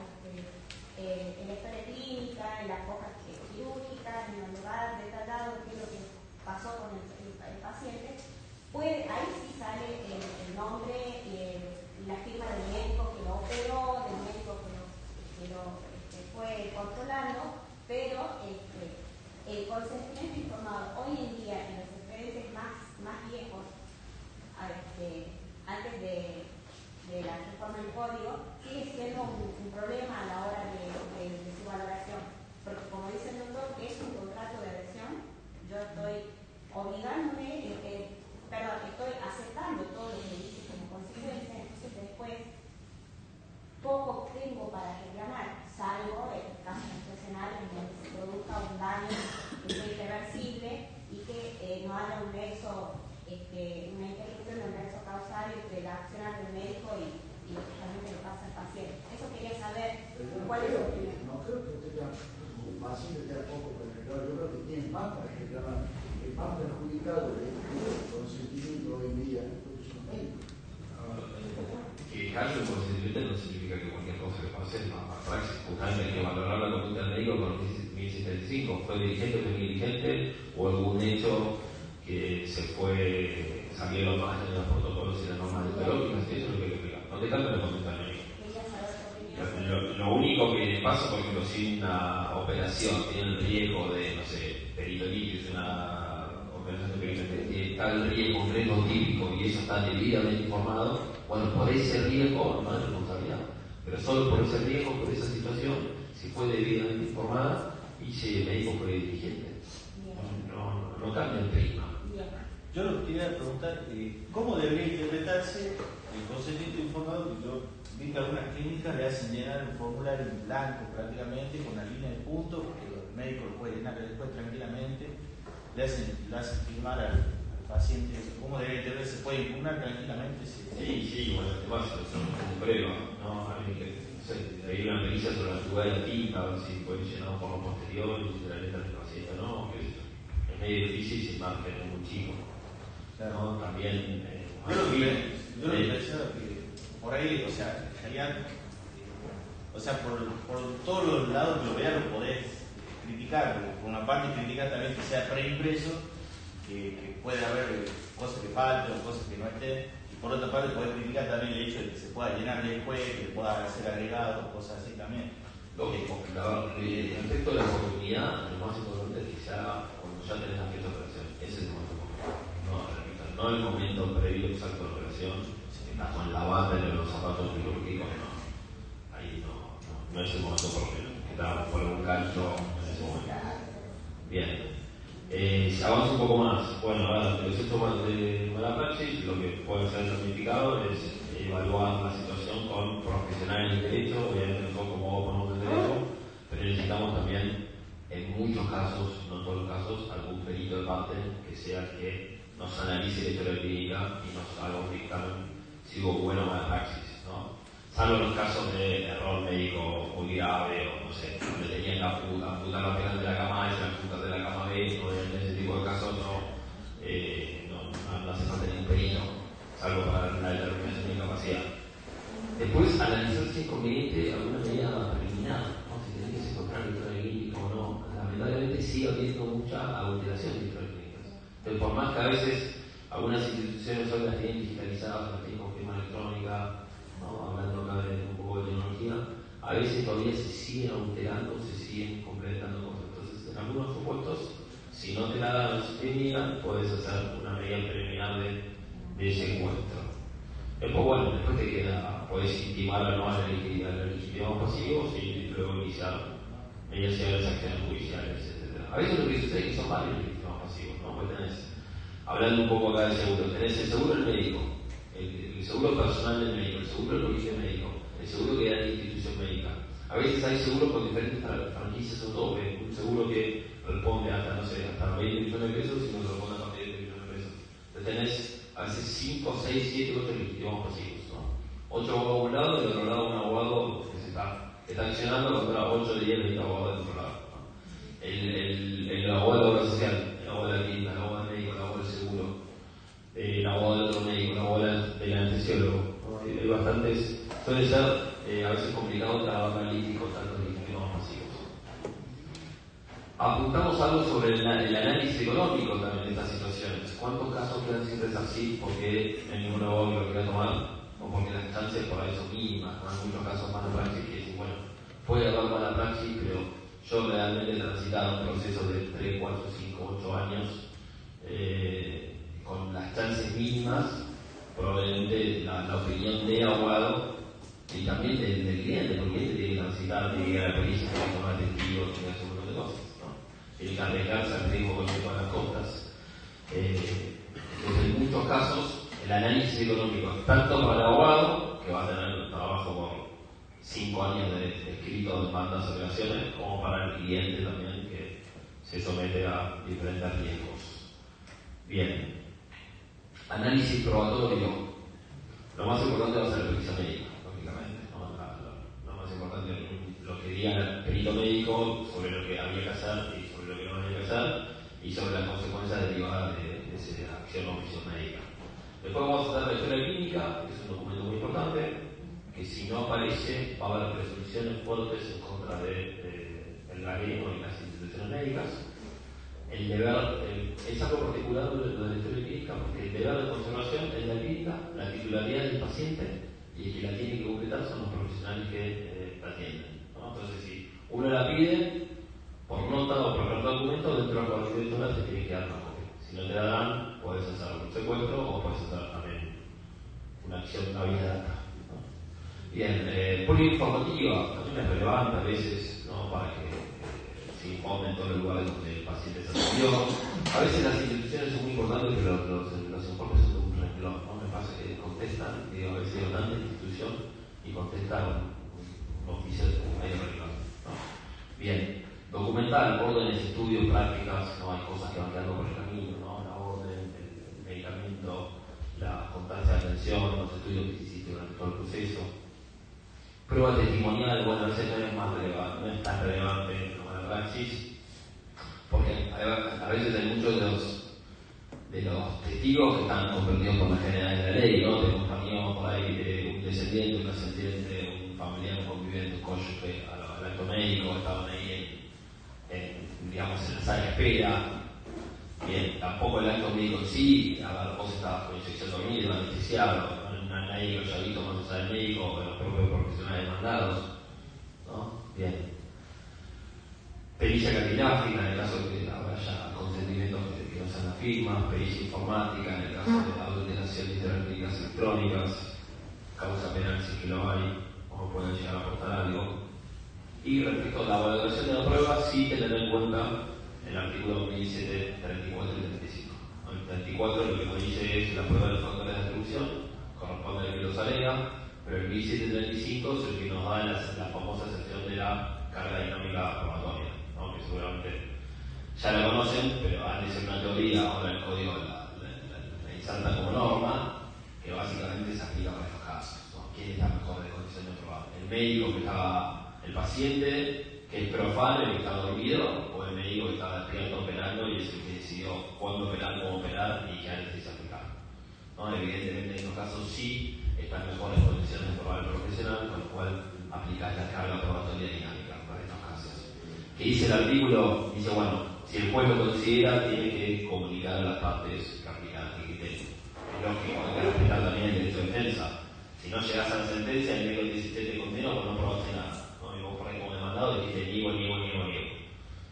en la historia clínica, en las hojas quirúrgicas, en donde va detallado qué es lo que pasó con el paciente, ahí sí sale el nombre y la firma del médico que lo operó, del médico que lo fue controlando, pero el consentimiento informado hoy en día en los expedientes más viejos, antes de la reforma del código, sigue siendo un problema a la hora de su valoración, porque como dice el doctor, es un contrato de adhesión, yo estoy obligándome, estoy aceptando todo lo que dice como consecuencia, entonces después poco tengo para reclamar, salvo el caso excepcional en donde se produzca un daño que sea irreversible y que no haya un nexo, una interrupción del nexo causal entre la acción del médico y lo que realmente le pasa al paciente. Eso quería saber cuál es su opinión. No creo que usted como paciente tenga poco para reclamar, yo creo que tiene más para reclamar. El más perjudicado del consentimiento hoy en día es son médicos. Que haya un consentimiento no significa que cualquier cosa que pase es más praxis. Justamente hay que valorar la conducta del médico con 1075. ¿Fue dirigente o no dirigente? ¿O algún hecho que salieron más en los protocolos y las normas biológicas? Eso es lo que hay que explicar. No te cambia la conducta del médico. Lo único que pasa, por ejemplo, si una operación tiene el riesgo de, no sé, peritonitis, una operación de peritonitis, está el riesgo, un riesgo típico y eso está debidamente informado, bueno, por ese riesgo no hay responsabilidad. Pero solo por ese riesgo, por esa situación, si fue debidamente informada y si el médico fue dirigente. No cambia el clima. Yo lo que quería preguntar, ¿cómo debería interpretarse el consentimiento informado? Que yo vi que algunas clínicas le hacen llenar un formulario en blanco prácticamente, con una línea de puntos, que el médico lo puede llenar después tranquilamente, le hacen firmar al paciente. ¿Cómo debería interpretarse? ¿Se puede impugnar tranquilamente? Sí, bueno, te pasa, eso es un prueba, ¿no? Hay una pericia sobre la jugada de la tinta, a ver si fue llenado por lo posterior, y si la letra del paciente o no, que es medio difícil sin margen, es muy chico. ¿No? También yo lo que pensaba que por ahí, o sea, estarían O sea, por todos los lados que lo veas lo podés criticar. Por una parte criticar también que sea preimpreso, que puede haber cosas que falten o cosas que no estén. Y por otra parte podés criticar también el hecho de que se pueda llenar después, que le pueda hacer agregados, cosas así también. Lógico, respecto a la oportunidad, lo más importante es que se haga cuando ya tenés la fiesta de operación. Ese es el momento importante. No el momento previo exacto de la operación, si estás con la banda y los zapatos quirúrgicos, no. Ahí no es el momento propio, que está por un gancho en ese momento. Bien. Si avanza un poco más, bueno, ahora de los síntomas de mala praxis, lo que puede ser significado es evaluar la situación con profesionales del derecho, obviamente nosotros como vos ponemos el derecho, pero necesitamos también, en muchos casos, no en todos los casos, algún perito de parte que sea el que nos analice la historia clínica y nos haga un dictamen si hubo buena o mala praxis, ¿no? Salvo los casos de error médico muy grave, o no sé, donde tenían que amputar la pierna de la cama A y se amputan de la cama B, o en ese tipo de casos no hace falta ningún perito, salvo para la determinación de incapacidad. Después, analizar si es conveniente alguna medida preliminar, ¿no? Si tenés que secuestrar la historia clínica o no. Lamentablemente sigue habiendo mucha adulteración de historias clínicas. Entonces, por más que a veces algunas instituciones hoy las tienen digitalizadas, las tienen con firma electrónica, ¿no? Hablando acá de un poco de tecnología, a veces todavía se siguen alterando, se siguen completando cosas. Entonces, en algunos supuestos, si no te la dan los técnicas, puedes hacer una medida preliminar de secuestro. Después, bueno, después te queda, puedes intimar o no a la legitimidad pasivos y luego iniciar mediaciones, acciones judiciales, etc. A veces lo que sucede es que son varios legitimados pasivos, ¿no? Pues tenés, hablando un poco acá del seguro, tenés el seguro del médico, el seguro personal del médico, el seguro del origen médico, el seguro que da la institución médica. A veces hay seguros con diferentes franquicias o tope, un seguro que responde hasta, no sé, hasta 20 millones de pesos y otro responde hasta 10 millones de pesos. Entonces tenés a veces 5, 6, 7, 8 legitimados pasivos, ¿no? 8 abogados a un lado y del otro lado un abogado que está accionando contra 8, 10, 20 abogados del otro lado, ¿no? El abogado de la obra social, el abogado de la clínica, el abogado del médico, el abogado del seguro, el abogado del otro médico, el abogado del anestesiólogo, ¿no? Hay bastantes, suele ser a veces complicado trabajar analítico tanto legitimados pasivos. Apuntamos algo sobre el análisis económico también de estas situaciones. ¿Cuántos casos quedan sin resarcir porque en ningún abogado lo quiera tomar o porque las chances por ahí son mínimas? En muchos casos mala praxis que dicen, bueno, puede haber mala praxis, pero yo realmente he transitado un proceso de 3, 4, 5, 8 años con las chances mínimas, probablemente la opinión de abogado y también del cliente, porque el cliente tiene que transitar, tiene que ir a la pericia, tiene que tomar testigos, tiene que hacer un montón de cosas, ¿no? Tiene que arriesgarse al riesgo con todas las costas. En muchos casos, el análisis económico es tanto para el abogado, que va a tener trabajo por 5 años de escrito, demandas, operaciones, como para el cliente también, que se somete a diferentes riesgos. Bien. Análisis probatorio. Lo más importante va a ser la pericia médica, lógicamente, ¿no? Lo más importante es lo que diga el perito médico sobre lo que había que hacer y sobre lo que no había que hacer y sobre las consecuencias derivadas de esa acción o omisión médica. Después vamos a hacer la historia clínica, que es un documento muy importante, que si no aparece va a haber resoluciones fuertes en contra del gobierno y las instituciones médicas. El deber, es algo particular de la historia clínica, porque el deber de conservación es la clínica, la titularidad del paciente, y el que la tiene que completar son los profesionales que la atienden, ¿no? Entonces, si uno la pide, por nota o por carta de documento, dentro de 48 horas te tiene que dar una copia. Si no te la dan, puedes hacer un secuestro o puedes hacer también una acción abierta, ¿no? Bien, poliinformativa también es relevante a veces, ¿no? Para que se informe en todos los lugares donde el paciente se atendió. A veces las instituciones son muy importantes, pero los informes son de un renglón, ¿no? Me pasa que contestan, digo, a veces digo tanta institución y contestan un oficio de un medio renglón, ¿no? Bien, documental, órdenes, estudios, prácticas, ¿no? Hay cosas que van quedando por el camino, ¿no? La orden, el medicamento, la constancia de atención, los estudios que hiciste durante todo el proceso. Prueba testimonial, bueno, a veces no es más relevante, no es tan relevante como la praxis, porque a veces hay muchos de los testigos que están comprendidos por la generalidad de la ley, ¿no? Tenemos un por ahí de un descendiente, un ascendiente, un familiar, un conviviente, un cónyuge al acto médico, estaban ahí digamos, en la sala de espera. Bien, tampoco el acto médico en sí, a la cosa estaba con inyección dormida, anestesiado, nadie lo haya visto más allá del médico o de los propios profesionales demandados, ¿no? Bien. Pericia cartilógica en el caso de que haya consentimientos que no sean las firmas, pericia informática en el caso de adulteración de terapéuticas electrónicas, causa penal si es que lo hay, o pueden llegar a aportar algo. Y respecto a la valoración de la prueba, sí que tener en cuenta el artículo 2017, 34 y 35. El 34 lo que nos dice es la prueba de los factores de atribución, corresponde al que los alega, pero el 1735 es el que nos da la famosa sección de la carga dinámica probatoria, ¿no? Que seguramente ya la conocen, pero antes de ser una teoría, ahora el código la inserta como norma, que básicamente se aplica para estos casos, ¿no? ¿Quién está mejor de condición de probar? ¿El médico que estaba, el paciente que es profano y que está dormido, o el médico que está despierto operando y es el que decidió cuándo operar, cómo operar y qué análisis aplicar? ¿No? Evidentemente en estos casos sí están mejores condiciones de probar el profesional, con lo cual aplicar la carga probatoria dinámica para estos casos. ¿Qué dice el artículo? Dice, bueno, si el juez lo considera, tiene que comunicar a las partes que aplican el criterio. Es lógico, hay que respetar también el derecho de defensa. Si no llegas a la sentencia, el médico te dice, te condeno, pues no probaste nada. ¿No? Y vos por ahí como demandado dijiste, niego.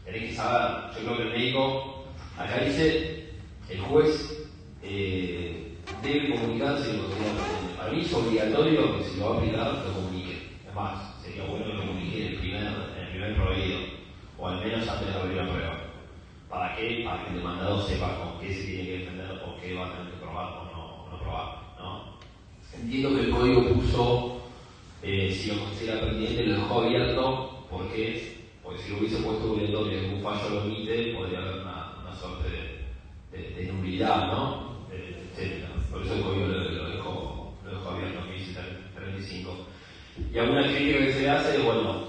Tenés que saber, yo creo que el médico, acá dice, el juez debe comunicarse y lo considera pertinente. Para mí es obligatorio que si lo va a aplicar, lo comunique. Es más, sería bueno que lo comunique en el primer proveído, o al menos antes de abrir la prueba. ¿Para qué? Para que el demandado sepa con qué se tiene que defender o qué va a tener que probar o no probar, ¿no? Entiendo que el código puso, si lo considera pertinente, lo dejó abierto, porque si lo hubiese puesto obligatorio y algún fallo lo omite, podría haber una suerte de nulidad, ¿no? Etcétera. Por eso el código lo dejó abierto, 1535. Y alguna crítica que se hace, bueno,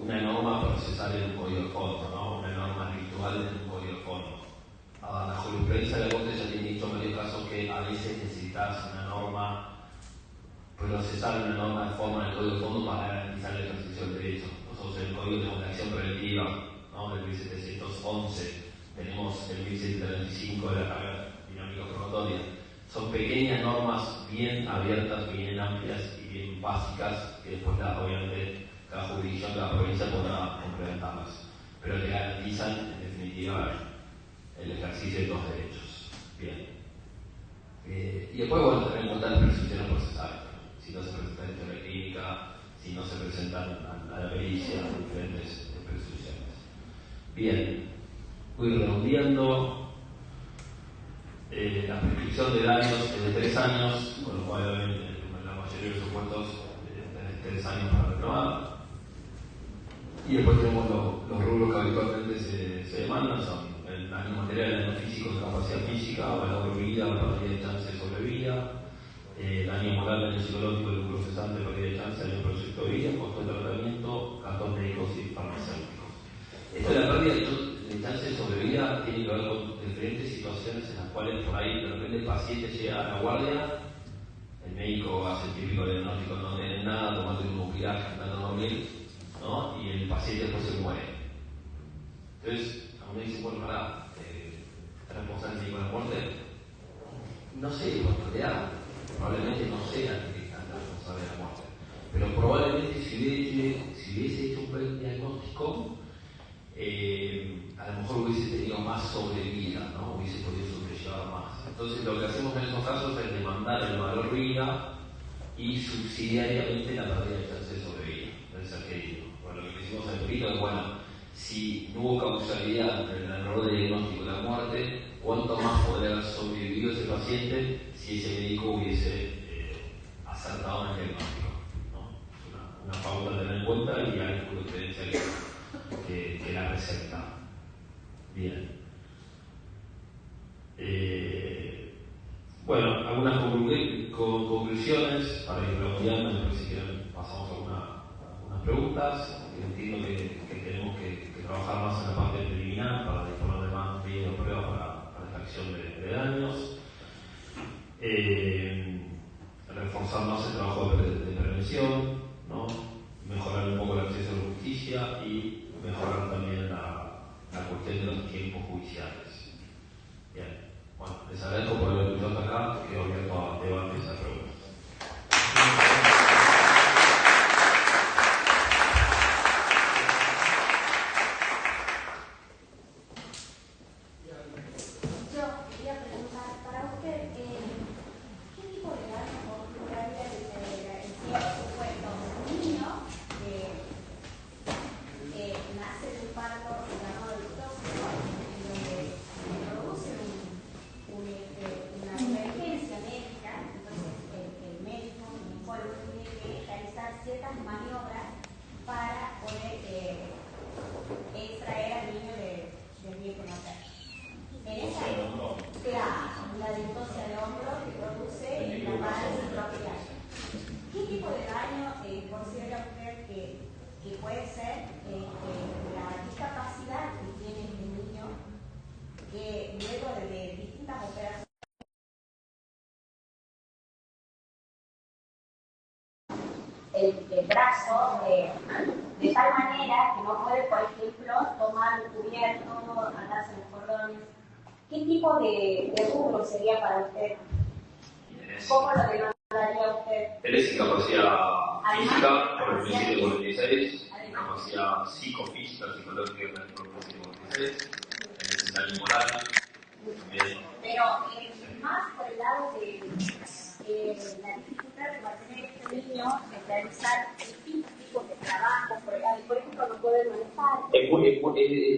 una norma procesal en un código de fondo, ¿no? Una norma ritual en un código de fondo. La jurisprudencia de la Corte ya tiene dicho en varios casos que a veces necesitas una norma procesal, una norma de forma en el código de fondo para garantizar el ejercicio del derecho. Nosotros en el código tenemos la acción preventiva, ¿no? Del 1711, tenemos el 1735 de la carga dinámica probatoria. Son pequeñas normas bien abiertas, bien amplias y bien básicas que después obviamente cada jurisdicción, cada provincia podrá complementarlas, pero te garantizan en definitiva el ejercicio de los derechos. Bien. Y después, bueno, tener en cuenta las presunciones procesales. Si no se presentan en teoría clínica, si no se presentan a la pericia, diferentes presunciones. Bien, voy redondeando. La prescripción de daños es de 3 años, con lo cual obviamente en la mayoría de los supuestos tenés 3 años para reclamar. Y después tenemos los rubros que habitualmente se demandan, son el daño material, el daño físico, discapacidad física, valor de vida, pérdida de chance sobre vida, daño moral, daño psicológico, lucro cesante, pérdida de chance, daño proyecto de vida, costo de tratamiento, gastos médicos y farmacéuticos. Esto de la pérdida de chance sobre vida tiene que ver con diferentes situaciones en las cuales por ahí de repente el paciente llega a la guardia, el médico hace el típico diagnóstico, no tiene nada, tomando un mupilaje, intentando dormir, ¿no? Y el paciente después se muere. Entonces, a uno dice, bueno, pará, ¿está responsable el médico de la muerte? No sé cuánto le da, probablemente no sea el que está responsable de la muerte, pero probablemente si hubiese hecho un buen diagnóstico, a lo mejor hubiese tenido más sobrevida, ¿no? Hubiese podido sobrellevar más. Entonces lo que hacemos en estos casos es demandar el valor vida y subsidiariamente la pérdida de chance de sobrevida del ser querido. Bueno, lo que decimos al grito es, bueno, si no hubo causalidad entre el error de diagnóstico y la muerte, ¿cuánto más podría haber sobrevivido ese paciente si ese médico hubiese acertado en el diagnóstico? ¿No? Una pauta a tener en cuenta y hay jurisprudencia que la receta. Bien. Bueno, algunas conclusiones para ir redondeando, después si quieren pasamos a algunas preguntas. Entiendo que tenemos que trabajar más en la parte preliminar para disponer de más medios de prueba para esta acción de daños. Reforzar más el trabajo de prevención, ¿no? cuestión de los tiempos judiciales. Bien, bueno, les agradezco por haber escuchado acá, quedo abierto a debates y a preguntas. ciertas maniobras para poder extraer al niño del vientre materno. En esa, claro, la distocia de hombro que produce la madre intraocular. ¿Qué tipo de daño considera usted que puede ser la discapacidad que tiene este niño luego de distintas operaciones? El brazo de tal manera que no puede, por ejemplo, tomar un cubierto, atarse los cordones. ¿Qué tipo de rubro sería para usted? ¿Cómo lo demandaría usted? Tenés incapacidad física por el principio 46, incapacidad psicofísica, psicológica por el principio 46, tenés daño moral, también. Pero más por el lado de la dificultad de mantener a este niño en realizar distintos tipos de trabajos, por ejemplo, no poder manejar. Es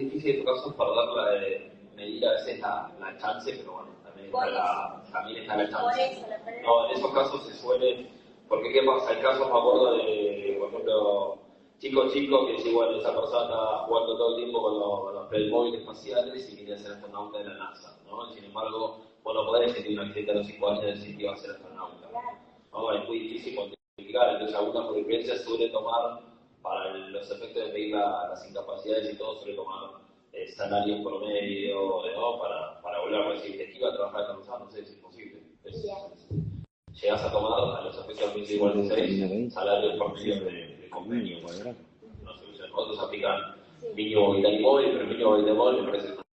difícil en tu caso para dar medir a veces la chance, pero bueno, también está la chance. No, en esos casos se suele, porque ¿qué pasa? Hay casos, me acuerdo de, por ejemplo, chicos que si bueno, esa persona está jugando todo el tiempo con los Playmobil espaciales y quería ser astronauta de la NASA, ¿no? Sin embargo, vos no podés sentir un accidente a los 5 años y decir que iba a ser astronauta, ¿no? Es muy difícil cuantificar, entonces algunas jurisprudencias suele tomar, para los efectos de medir las incapacidades y todo, suele tomar salarios promedio, ¿no? Para volver a decir que iba a trabajar en la no sé, es imposible. Llegas a tomar a los efectos del 2046 salarios promedio de convenio. No sé, otros aplican mínimo vital y móvil, pero el mínimo vital y móvil me parece